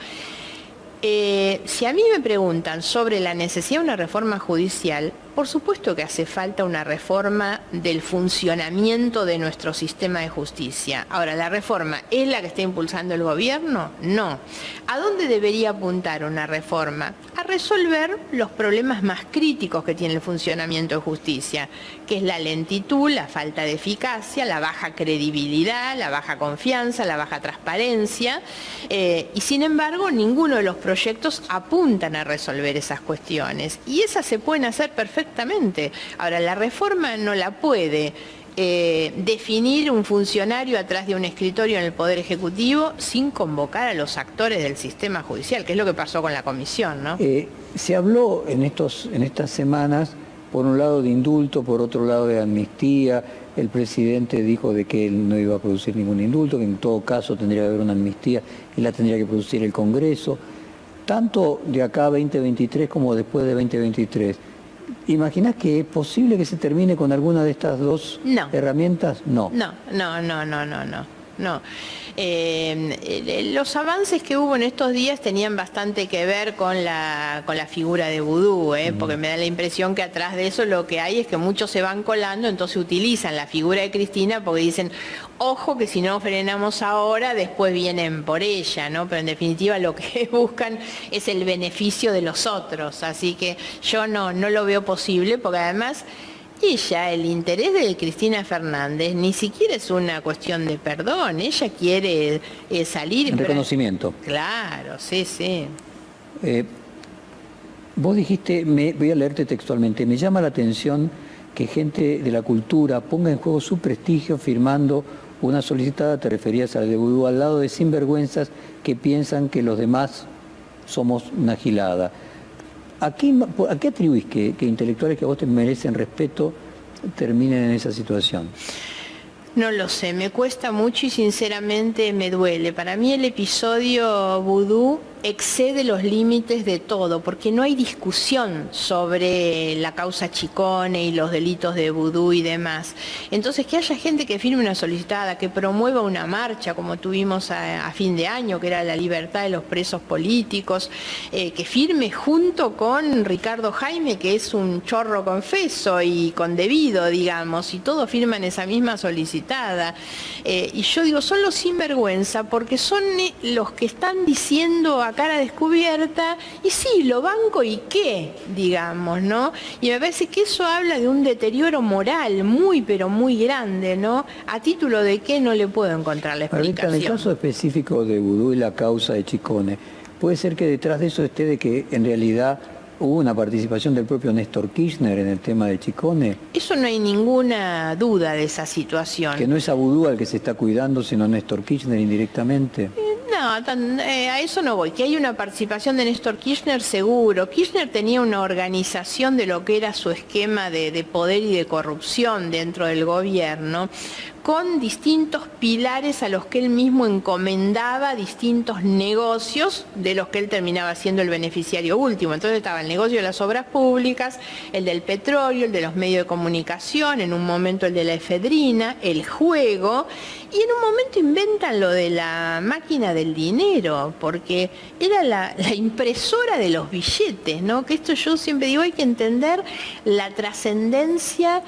Si a mí me preguntan sobre la necesidad de una reforma judicial, Por supuesto que hace falta una reforma del funcionamiento de nuestro sistema de justicia. Ahora, ¿la reforma es la que está impulsando el gobierno? No. ¿A dónde debería apuntar una reforma? A resolver los problemas más críticos que tiene el funcionamiento de justicia, que es la lentitud, la falta de eficacia, la baja credibilidad, la baja confianza, la baja transparencia, y sin embargo ninguno de los proyectos apuntan a resolver esas cuestiones, y esas se pueden hacer perfectamente. Ahora, la reforma no la puede definir un funcionario atrás de un escritorio en el Poder Ejecutivo sin convocar a los actores del sistema judicial, que es lo que pasó con la comisión, ¿no? Se habló en estas semanas, por un lado de indulto, por otro lado de amnistía. El presidente dijo de que él no iba a producir ningún indulto, que en todo caso tendría que haber una amnistía y la tendría que producir el Congreso, tanto de acá a 2023 como después de 2023. ¿Imaginás que es posible que se termine con alguna de estas dos herramientas? No. No. Los avances que hubo en estos días tenían bastante que ver con la figura de Vudú, porque me da la impresión que atrás de eso lo que hay es que muchos se van colando, entonces utilizan la figura de Cristina porque dicen, ojo que si no frenamos ahora, después vienen por ella, ¿no? Pero en definitiva lo que buscan es el beneficio de los otros, así que yo no lo veo posible, porque además ella, el interés de Cristina Fernández ni siquiera es una cuestión de perdón, ella quiere salir... En reconocimiento. Claro, sí. Vos dijiste, voy a leerte textualmente, me llama la atención que gente de la cultura ponga en juego su prestigio firmando una solicitada, te referías al de Vudú, al lado de sinvergüenzas que piensan que los demás somos una gilada. ¿A qué atribuís que intelectuales que a vos te merecen respeto terminen en esa situación? No lo sé, me cuesta mucho y sinceramente me duele. Para mí el episodio Vudú excede los límites de todo, porque no hay discusión sobre la causa Chicone y los delitos de Vudú y demás. Entonces, que haya gente que firme una solicitada, que promueva una marcha, como tuvimos a fin de año, que era la libertad de los presos políticos, que firme junto con Ricardo Jaime, que es un chorro confeso y con debido, digamos, y todos firman esa misma solicitada. Y yo digo, son los sinvergüenza, porque son los que están diciendo a cara descubierta, y sí, lo banco y qué, digamos, ¿no? Y me parece que eso habla de un deterioro moral muy, pero muy grande, ¿no? A título de qué no le puedo encontrar la explicación. En el caso específico de Vudú y la causa de Chicone, ¿puede ser que detrás de eso esté de que en realidad hubo una participación del propio Néstor Kirchner en el tema de Chicone? Eso no hay ninguna duda de esa situación. ¿Que no es a Vudú al que se está cuidando, sino Néstor Kirchner indirectamente? No, a eso no voy. Que hay una participación de Néstor Kirchner, seguro. Kirchner tenía una organización de lo que era su esquema de poder y de corrupción dentro del gobierno, con distintos pilares a los que él mismo encomendaba distintos negocios de los que él terminaba siendo el beneficiario último. Entonces estaba el negocio de las obras públicas, el del petróleo, el de los medios de comunicación, en un momento el de la efedrina, el juego, y en un momento inventan lo de la máquina del dinero, porque era la impresora de los billetes, ¿no? Que esto yo siempre digo, hay que entender la trascendencia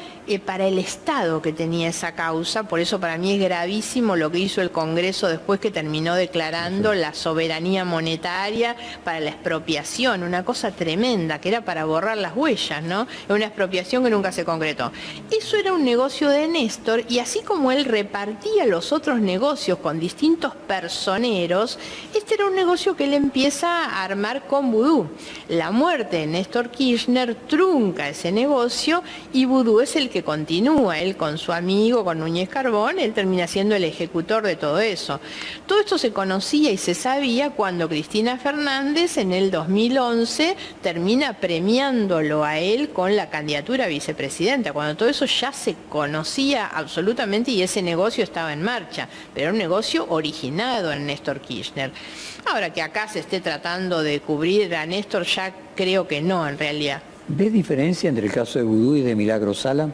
para el Estado que tenía esa causa. Por eso para mí es gravísimo lo que hizo el Congreso después, que terminó declarando la soberanía monetaria para la expropiación, una cosa tremenda, que era para borrar las huellas, ¿no? Una expropiación que nunca se concretó. Eso era un negocio de Néstor, y así como él repartía los otros negocios con distintos personeros, este era un negocio que él empieza a armar con Vudú. La muerte de Néstor Kirchner trunca ese negocio y Vudú es el que continúa, él con su amigo, con Núñez Carbón, él termina siendo el ejecutor de todo eso. Todo esto se conocía y se sabía cuando Cristina Fernández en el 2011 termina premiándolo a él con la candidatura a vicepresidenta, cuando todo eso ya se conocía absolutamente y ese negocio estaba en marcha, pero era un negocio originado en Néstor Kirchner. Ahora, que acá se esté tratando de cubrir a Néstor, ya creo que no, en realidad. ¿Ves diferencia entre el caso de Vudú y de Milagro Sala?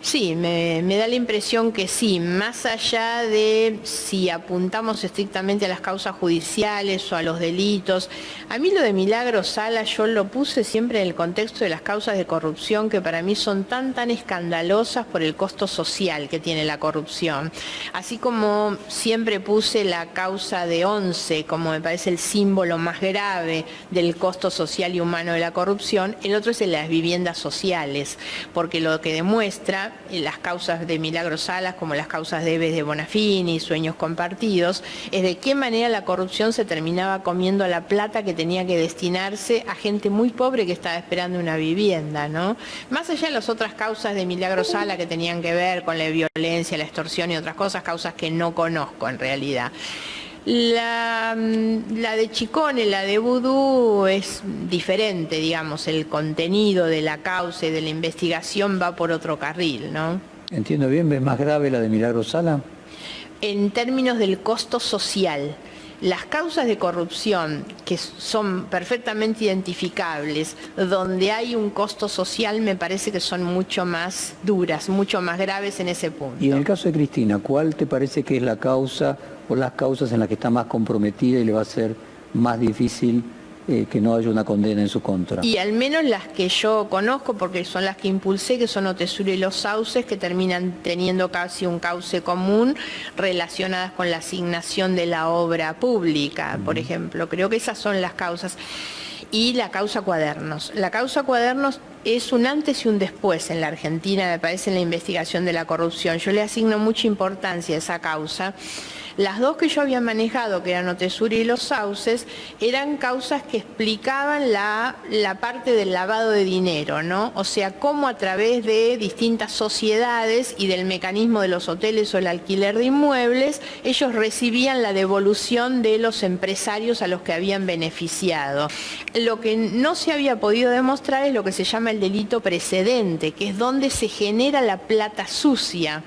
Sí, me da la impresión que sí, más allá de si apuntamos estrictamente a las causas judiciales o a los delitos. A mí lo de Milagro Sala yo lo puse siempre en el contexto de las causas de corrupción que para mí son tan escandalosas por el costo social que tiene la corrupción. Así como siempre puse la causa de Once como me parece el símbolo más grave del costo social y humano de la corrupción, el otro es el de las viviendas sociales, porque lo que demuestra las causas de Milagro Salas, como las causas de Eves de Bonafini, Sueños Compartidos, es de qué manera la corrupción se terminaba comiendo la plata que tenía que destinarse a gente muy pobre que estaba esperando una vivienda, ¿no? Más allá de las otras causas de Milagro Sala que tenían que ver con la violencia, la extorsión y otras cosas, causas que no conozco en realidad. La de Chicone, la de Vudú, es diferente, digamos, el contenido de la causa y de la investigación va por otro carril, ¿no? Entiendo bien, ¿ves más grave la de Milagro Sala? En términos del costo social, las causas de corrupción que son perfectamente identificables, donde hay un costo social, me parece que son mucho más duras, mucho más graves en ese punto. Y en el caso de Cristina, ¿cuál te parece que es la causa o las causas en las que está más comprometida y le va a ser más difícil que no haya una condena en su contra? Y al menos las que yo conozco, porque son las que impulsé, que son Otesuro y Los Sauces, que terminan teniendo casi un cauce común relacionadas con la asignación de la obra pública, por ejemplo. Creo que esas son las causas. Y la causa Cuadernos. La causa Cuadernos es un antes y un después en la Argentina, me parece, en la investigación de la corrupción. Yo le asigno mucha importancia a esa causa. Las dos que yo había manejado, que eran Otesuro y Los Sauces, eran causas que explicaban la parte del lavado de dinero, ¿no? O sea, cómo a través de distintas sociedades y del mecanismo de los hoteles o el alquiler de inmuebles, ellos recibían la devolución de los empresarios a los que habían beneficiado. Lo que no se había podido demostrar es lo que se llama el delito precedente, que es donde se genera la plata sucia.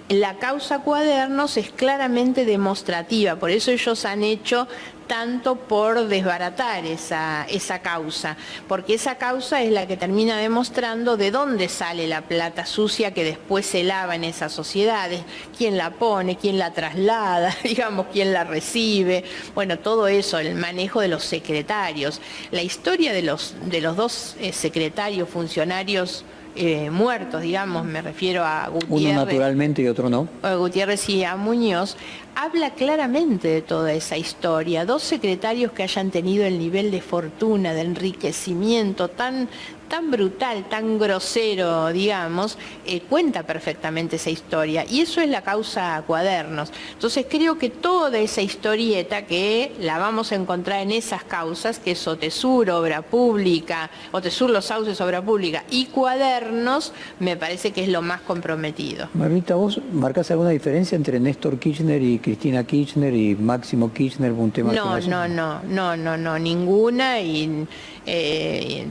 La causa Cuadernos es claramente demostrativa, por eso ellos han hecho tanto por desbaratar esa causa, porque esa causa es la que termina demostrando de dónde sale la plata sucia que después se lava en esas sociedades, quién la pone, quién la traslada, digamos, quién la recibe, bueno, todo eso, el manejo de los secretarios. La historia de los dos secretarios, funcionarios muertos, digamos, me refiero a Gutiérrez. Uno naturalmente y otro no. Gutiérrez y a Muñoz, habla claramente de toda esa historia. Dos secretarios que hayan tenido el nivel de fortuna, de enriquecimiento tan brutal, tan grosero, digamos, cuenta perfectamente esa historia. Y eso es la causa Cuadernos. Entonces creo que toda esa historieta que la vamos a encontrar en esas causas, que es Otesuro, obra pública, Otesuro, Los Sauces, obra pública, y Cuadernos, me parece que es lo más comprometido. Margarita, ¿vos marcás alguna diferencia entre Néstor Kirchner y Cristina Kirchner y Máximo Kirchner? Un tema No, ninguna. Y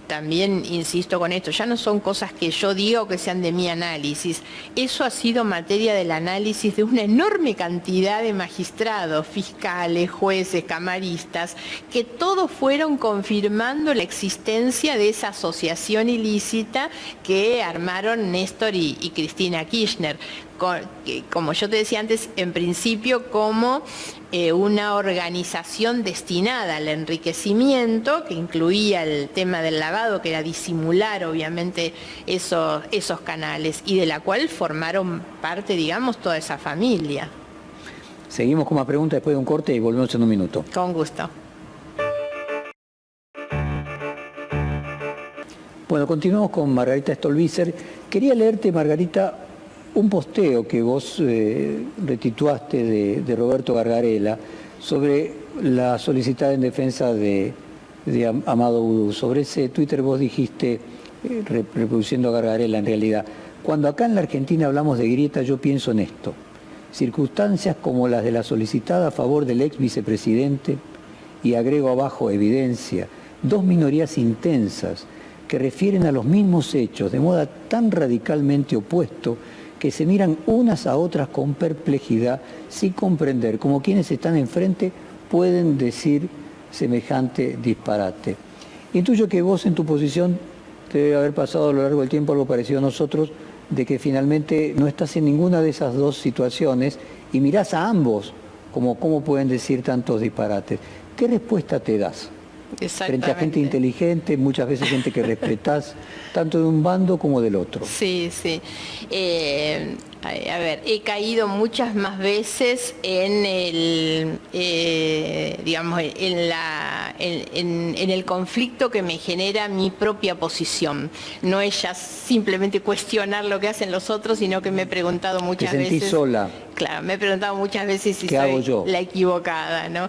también insisto con esto, ya no son cosas que yo diga o que sean de mi análisis. Eso ha sido materia del análisis de una enorme cantidad de magistrados, fiscales, jueces, camaristas, que todos fueron confirmando la existencia de esa asociación ilícita que armaron Néstor y Cristina Kirchner. Como yo te decía antes, en principio como una organización destinada al enriquecimiento, que incluía el tema del lavado, que era disimular obviamente esos canales, y de la cual formaron parte, digamos, toda esa familia. Seguimos con más preguntas después de un corte y volvemos en un minuto. Con gusto. Bueno, continuamos con Margarita Stolbizer. Quería leerte, Margarita, un posteo que vos retituaste de Roberto Gargarella sobre la solicitada en defensa de Amado Vudú. Sobre ese Twitter vos dijiste, reproduciendo a Gargarella en realidad, cuando acá en la Argentina hablamos de grieta, yo pienso en esto. Circunstancias como las de la solicitada a favor del ex vicepresidente, y agrego abajo evidencia, dos minorías intensas que refieren a los mismos hechos de modo tan radicalmente opuesto que se miran unas a otras con perplejidad, sin comprender cómo quienes están enfrente pueden decir semejante disparate. Intuyo que vos en tu posición te debe haber pasado a lo largo del tiempo algo parecido a nosotros, de que finalmente no estás en ninguna de esas dos situaciones y mirás a ambos como cómo pueden decir tantos disparates. ¿Qué respuesta te das? Frente a gente inteligente, muchas veces gente que respetás, tanto de un bando como del otro. Sí, sí. A ver, he caído muchas más veces en el, digamos, en el conflicto que me genera mi propia posición. No es ya simplemente cuestionar lo que hacen los otros, sino que me he preguntado muchas veces. ¿Te sentís sola? Claro, me he preguntado muchas veces si ¿qué hago soy yo? La equivocada, ¿no?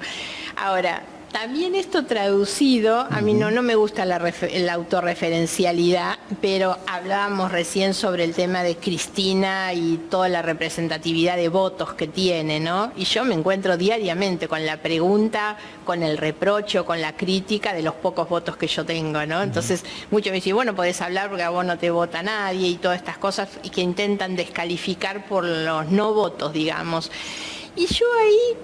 Ahora, también esto traducido, a mí no me gusta la autorreferencialidad, pero hablábamos recién sobre el tema de Cristina y toda la representatividad de votos que tiene, ¿no? Y yo me encuentro diariamente con la pregunta, con el reproche, con la crítica de los pocos votos que yo tengo, ¿no? Entonces, muchos me dicen, bueno, podés hablar porque a vos no te vota nadie y todas estas cosas y que intentan descalificar por los no votos, digamos. Y yo ahí,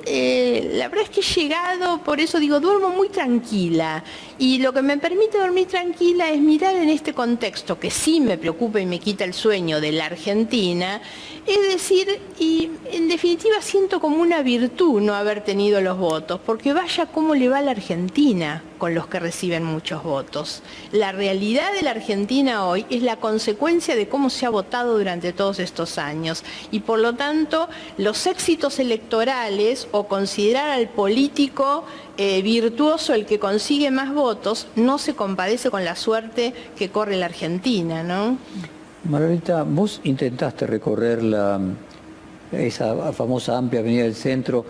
la verdad es que he llegado, por eso digo, duermo muy tranquila. Y lo que me permite dormir tranquila es mirar en este contexto, que sí me preocupa y me quita el sueño, de la Argentina, es decir, y en definitiva siento como una virtud no haber tenido los votos, porque vaya cómo le va a la Argentina con los que reciben muchos votos. La realidad de la Argentina hoy es la consecuencia de cómo se ha votado durante todos estos años. Y por lo tanto, los éxitos electorales o considerar al político virtuoso el que consigue más votos no se compadece con la suerte que corre la Argentina, ¿no? Margarita, vos intentaste recorrer esa famosa amplia avenida del centro,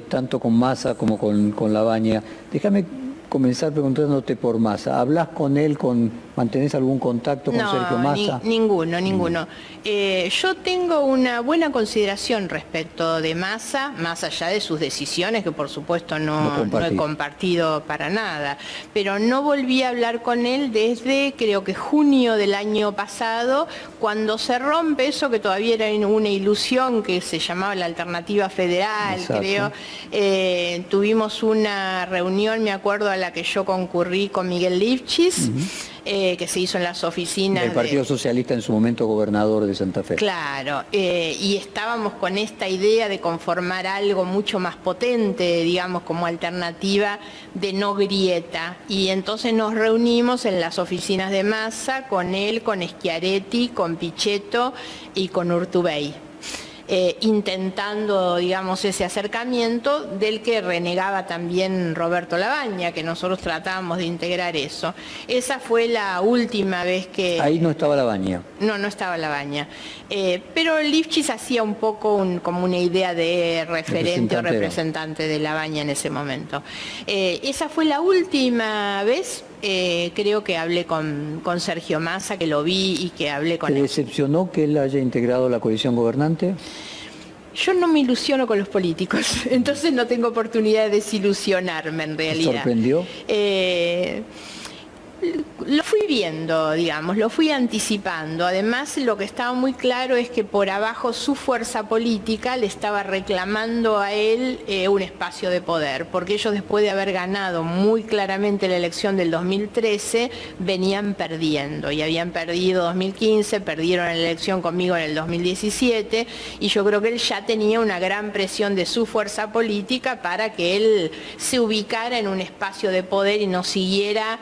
tanto con Massa como con Labaña. Déjame comenzar preguntándote por Massa. ¿Hablás con él, mantenés algún contacto con Sergio Massa? Ninguno. Yo tengo una buena consideración respecto de Massa, más allá de sus decisiones, que por supuesto no he compartido para nada, pero no volví a hablar con él desde, creo que junio del año pasado, cuando se rompe eso que todavía era una ilusión, que se llamaba la alternativa federal. Exacto. Creo. Tuvimos una reunión, me acuerdo, a la que yo concurrí con Miguel Lifchis, que se hizo en las oficinas del Partido Socialista, en su momento gobernador de Santa Fe. Claro, y estábamos con esta idea de conformar algo mucho más potente, digamos, como alternativa de no grieta. Y entonces nos reunimos en las oficinas de Massa, con él, con Schiaretti, con Pichetto y con Urtubey. Intentando, digamos, ese acercamiento del que renegaba también Roberto Labaña, que nosotros tratábamos de integrar eso. Esa fue la última vez que... Ahí no estaba Labaña. No estaba Labaña. Pero Lifchis hacía un poco como una idea de referente o representante de Labaña en ese momento. Esa fue la última vez. Creo que hablé con Sergio Massa, que lo vi y que hablé con él. ¿Te decepcionó que él haya integrado la coalición gobernante? Yo no me ilusiono con los políticos, entonces no tengo oportunidad de desilusionarme en realidad. ¿Te sorprendió? Lo fui viendo, digamos, lo fui anticipando. Además, lo que estaba muy claro es que por abajo su fuerza política le estaba reclamando a él un espacio de poder, porque ellos, después de haber ganado muy claramente la elección del 2013, venían perdiendo, y habían perdido 2015, perdieron la elección conmigo en el 2017, y yo creo que él ya tenía una gran presión de su fuerza política para que él se ubicara en un espacio de poder y no siguiera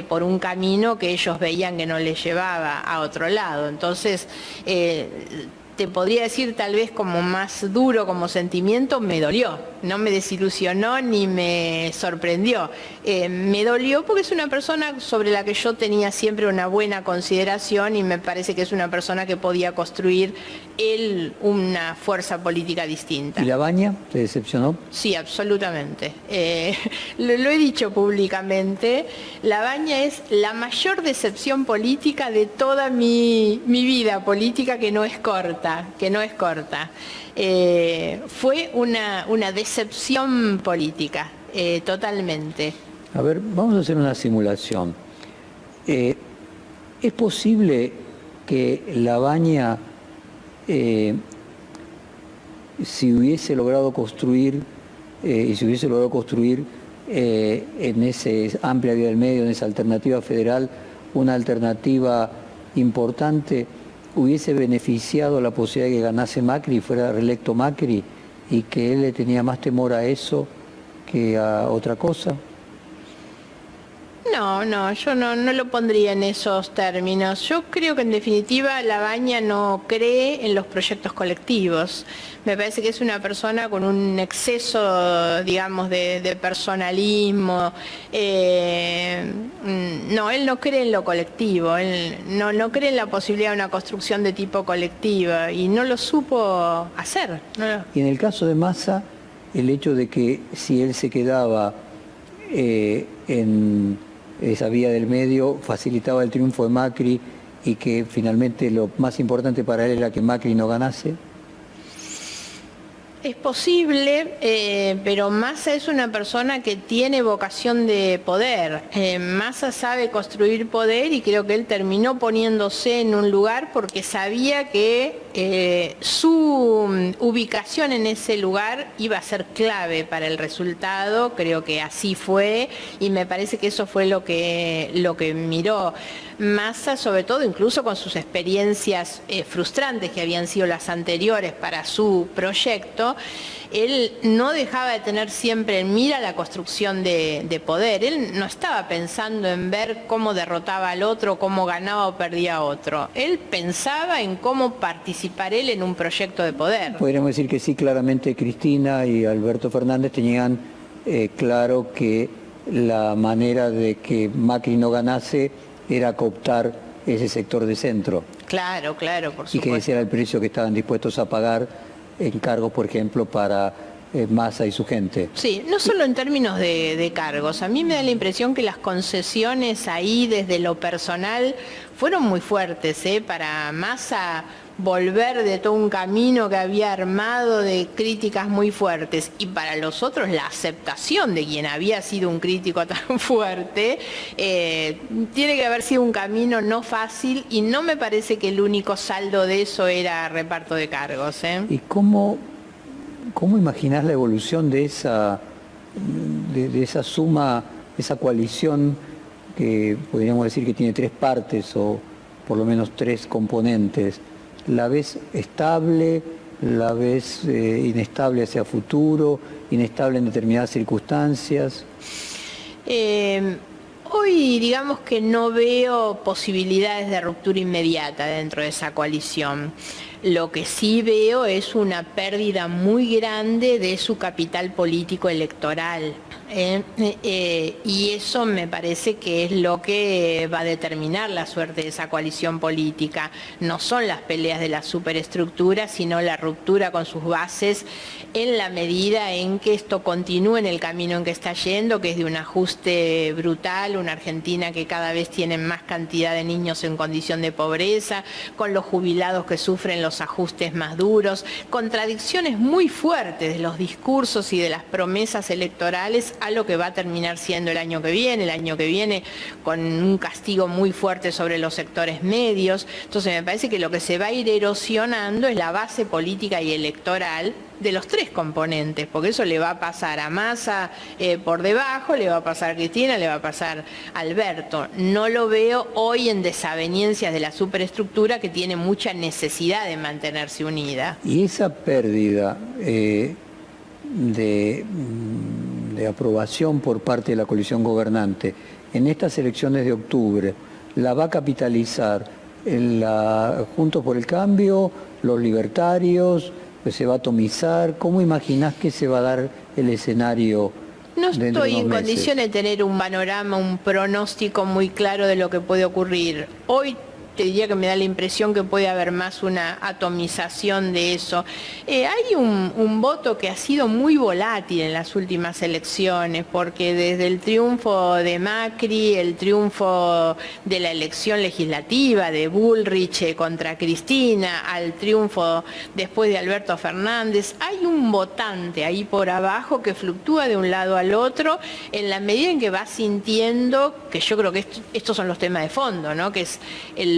por un camino que ellos veían que no les llevaba a otro lado. Entonces, te podría decir, tal vez como más duro como sentimiento, me dolió. No me desilusionó ni me sorprendió. Me dolió porque es una persona sobre la que yo tenía siempre una buena consideración, y me parece que es una persona que podía construir él una fuerza política distinta. ¿Y Labaña te decepcionó? Sí, absolutamente. Lo he dicho públicamente. Labaña es la mayor decepción política de toda mi vida política, que no es corta. Fue una decepción política, totalmente. A ver, vamos a hacer una simulación. ¿Es posible que Labaña, si hubiese logrado construir, en esa amplia vía del medio, en esa alternativa federal, una alternativa importante, hubiese beneficiado la posibilidad de que ganase Macri y fuera reelecto Macri, y que él le tenía más temor a eso que a otra cosa? No, yo no lo pondría en esos términos. Yo creo que en definitiva Labaña no cree en los proyectos colectivos. Me parece que es una persona con un exceso, digamos, de personalismo. No, él no cree en lo colectivo, él no cree en la posibilidad de una construcción de tipo colectiva y no lo supo hacer. Y en el caso de Massa, el hecho de que si él se quedaba en esa vía del medio facilitaba el triunfo de Macri y que finalmente lo más importante para él era que Macri no ganase. Es posible, pero Massa es una persona que tiene vocación de poder. Massa sabe construir poder y creo que él terminó poniéndose en un lugar porque sabía que su ubicación en ese lugar iba a ser clave para el resultado. Creo que así fue y me parece que eso fue lo que miró Massa, sobre todo incluso con sus experiencias frustrantes que habían sido las anteriores para su proyecto. Él no dejaba de tener siempre en mira la construcción de poder. Él no estaba pensando en ver cómo derrotaba al otro, cómo ganaba o perdía a otro. Él pensaba en cómo participar él en un proyecto de poder. Podríamos decir que sí, claramente Cristina y Alberto Fernández tenían claro que la manera de que Macri no ganase era cooptar ese sector de centro. Claro, por supuesto. Y que ese era el precio que estaban dispuestos a pagar en cargos, por ejemplo, para Massa y su gente. Sí, no solo en términos de cargos. A mí me da la impresión que las concesiones ahí desde lo personal fueron muy fuertes, para Massa volver de todo un camino que había armado de críticas muy fuertes y para los otros la aceptación de quien había sido un crítico tan fuerte, tiene que haber sido un camino no fácil y no me parece que el único saldo de eso era reparto de cargos. ¿Y cómo imaginás la evolución de esa suma, esa coalición que podríamos decir que tiene tres partes o por lo menos tres componentes? ¿La ves estable? ¿La ves inestable hacia futuro? ¿Inestable en determinadas circunstancias? Hoy digamos que no veo posibilidades de ruptura inmediata dentro de esa coalición. Lo que sí veo es una pérdida muy grande de su capital político electoral. Y eso me parece que es lo que va a determinar la suerte de esa coalición política. No son las peleas de la superestructura, sino la ruptura con sus bases en la medida en que esto continúe en el camino en que está yendo, que es de un ajuste brutal, una Argentina que cada vez tiene más cantidad de niños en condición de pobreza, con los jubilados que sufren los ajustes más duros, contradicciones muy fuertes de los discursos y de las promesas electorales a lo que va a terminar siendo el año que viene con un castigo muy fuerte sobre los sectores medios. Entonces me parece que lo que se va a ir erosionando es la base política y electoral de los tres componentes, porque eso le va a pasar a Massa por debajo, le va a pasar a Cristina, le va a pasar a Alberto. No lo veo hoy en desavenencias de la superestructura que tiene mucha necesidad de mantenerse unida. Y esa pérdida de aprobación por parte de la coalición gobernante en estas elecciones de octubre, ¿la va a capitalizar Juntos por el Cambio, los libertarios? ¿Se va a atomizar? ¿Cómo imaginás que se va a dar el escenario? No estoy en condiciones de tener un panorama, un pronóstico muy claro de lo que puede ocurrir. Hoy te diría que me da la impresión que puede haber más una atomización de eso. Hay un voto que ha sido muy volátil en las últimas elecciones, porque desde el triunfo de Macri, el triunfo de la elección legislativa de Bullrich contra Cristina, al triunfo después de Alberto Fernández, hay un votante ahí por abajo que fluctúa de un lado al otro en la medida en que va sintiendo, que yo creo que estos son los temas de fondo, ¿no? Que es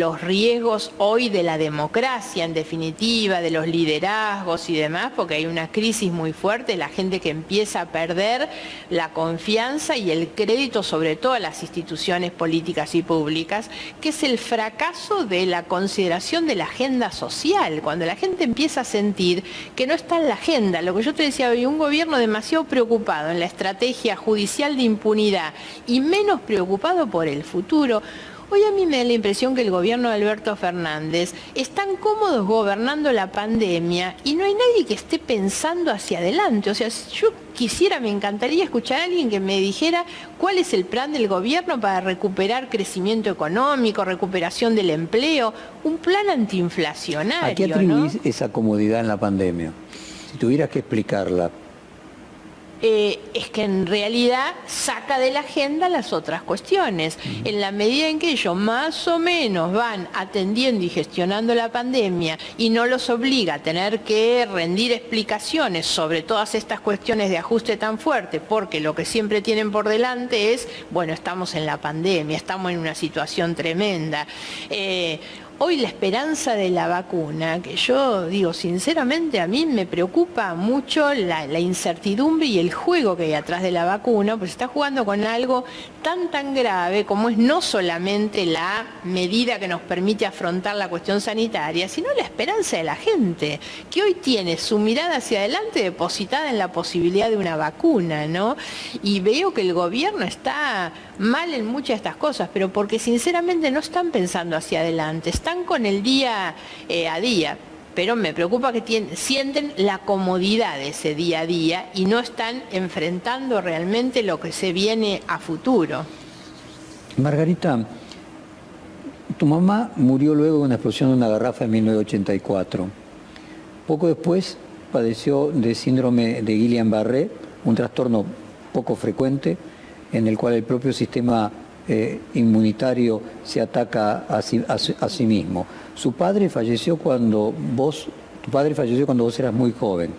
los riesgos hoy de la democracia, en definitiva, de los liderazgos y demás, porque hay una crisis muy fuerte, la gente que empieza a perder la confianza y el crédito sobre todo a las instituciones políticas y públicas, que es el fracaso de la consideración de la agenda social, cuando la gente empieza a sentir que no está en la agenda. Lo que yo te decía hoy, un gobierno demasiado preocupado en la estrategia judicial de impunidad y menos preocupado por el futuro. Hoy a mí me da la impresión que el gobierno de Alberto Fernández están cómodos gobernando la pandemia y no hay nadie que esté pensando hacia adelante. O sea, yo me encantaría escuchar a alguien que me dijera cuál es el plan del gobierno para recuperar crecimiento económico, recuperación del empleo, un plan antiinflacionario. ¿A qué atribuís, ¿no?, esa comodidad en la pandemia? Si tuvieras que explicarla. Es que en realidad saca de la agenda las otras cuestiones. En la medida en que ellos más o menos van atendiendo y gestionando la pandemia y no los obliga a tener que rendir explicaciones sobre todas estas cuestiones de ajuste tan fuerte, porque lo que siempre tienen por delante es, bueno, estamos en la pandemia, estamos en una situación tremenda. Hoy la esperanza de la vacuna, que yo digo sinceramente, a mí me preocupa mucho la incertidumbre y el juego que hay atrás de la vacuna, pues está jugando con algo tan grave como es no solamente la medida que nos permite afrontar la cuestión sanitaria, sino la esperanza de la gente, que hoy tiene su mirada hacia adelante depositada en la posibilidad de una vacuna, ¿no? Y veo que el gobierno está mal en muchas de estas cosas, pero porque sinceramente no están pensando hacia adelante, están con el día a día, pero me preocupa que sienten la comodidad de ese día a día y no están enfrentando realmente lo que se viene a futuro. Margarita, tu mamá murió luego de una explosión de una garrafa en 1984. Poco después padeció de síndrome de Guillain-Barré, un trastorno poco frecuente en el cual el propio sistema inmunitario se ataca a sí mismo. Tu padre falleció cuando vos eras muy joven.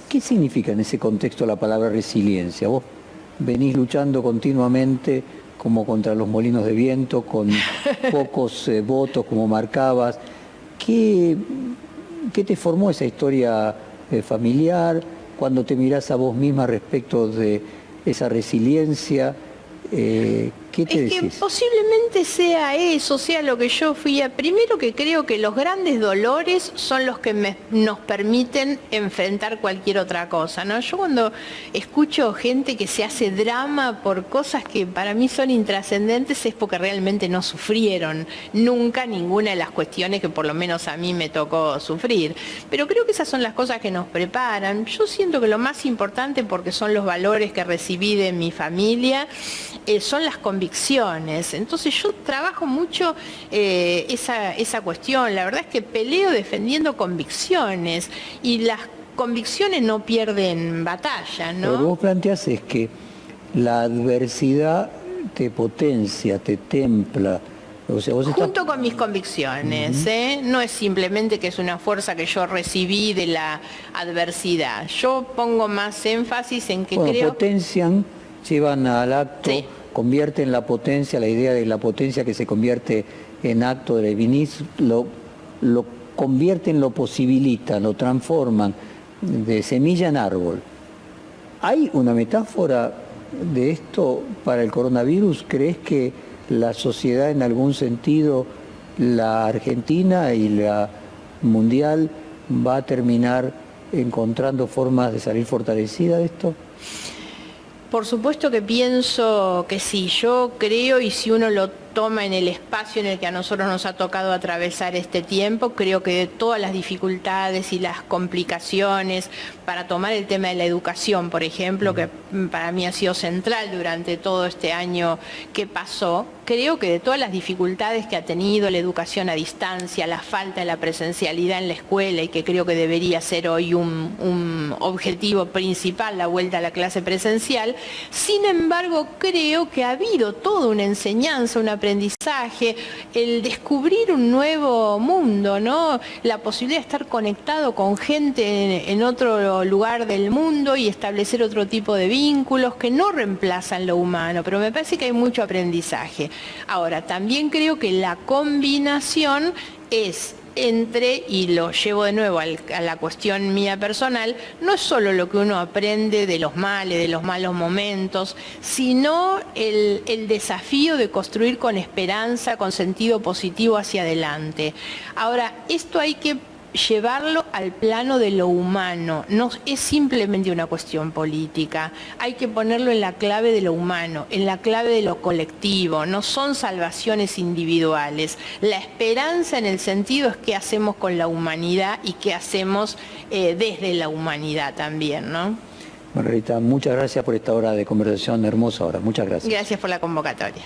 ¿Qué significa en ese contexto la palabra resiliencia? Vos venís luchando continuamente como contra los molinos de viento, con pocos votos como marcabas. ¿Qué te formó esa historia familiar? Cuando te mirás a vos misma respecto de esa resiliencia, ¿qué te decís? Que posiblemente sea eso, sea lo que yo fui. Primero que creo que los grandes dolores son los que nos permiten enfrentar cualquier otra cosa, ¿no? Yo cuando escucho gente que se hace drama por cosas que para mí son intrascendentes es porque realmente no sufrieron nunca ninguna de las cuestiones que por lo menos a mí me tocó sufrir. Pero creo que esas son las cosas que nos preparan. Yo siento que lo más importante, porque son los valores que recibí de mi familia, son las convicciones. Entonces yo trabajo mucho esa cuestión. La verdad es que peleo defendiendo convicciones y las convicciones no pierden batalla, ¿no? Lo que vos planteás es que la adversidad te potencia, te templa. O sea, junto con mis convicciones, no es simplemente que es una fuerza que yo recibí de la adversidad. Yo pongo más énfasis en que creo... potencian, llevan al acto, sí. Convierten la potencia, la idea de la potencia que se convierte en acto de Leibniz, lo convierten, lo posibilitan, lo transforman de semilla en árbol. ¿Hay una metáfora de esto para el coronavirus? ¿Crees que la sociedad en algún sentido, la argentina y la mundial, va a terminar encontrando formas de salir fortalecida de esto? Por supuesto que pienso que sí. Yo creo, y si uno lo toma en el espacio en el que a nosotros nos ha tocado atravesar este tiempo, creo que todas las dificultades y las complicaciones, para tomar el tema de la educación, por ejemplo, que para mí ha sido central durante todo este año que pasó, creo que de todas las dificultades que ha tenido la educación a distancia, la falta de la presencialidad en la escuela, y que creo que debería ser hoy un objetivo principal, la vuelta a la clase presencial, sin embargo creo que ha habido toda una enseñanza, un aprendizaje, el descubrir un nuevo mundo, ¿no? La posibilidad de estar conectado con gente en otro lugar del mundo y establecer otro tipo de vínculos que no reemplazan lo humano, pero me parece que hay mucho aprendizaje. Ahora, también creo que la combinación es entre, y lo llevo de nuevo a la cuestión mía personal, no es solo lo que uno aprende de los males, de los malos momentos, sino el desafío de construir con esperanza, con sentido positivo hacia adelante. Ahora, esto hay que llevarlo al plano de lo humano, no es simplemente una cuestión política, hay que ponerlo en la clave de lo humano, en la clave de lo colectivo, no son salvaciones individuales. La esperanza en el sentido es qué hacemos con la humanidad y qué hacemos desde la humanidad también, ¿no? Margarita, muchas gracias por esta hora de conversación hermosa ahora. Muchas gracias. Gracias por la convocatoria.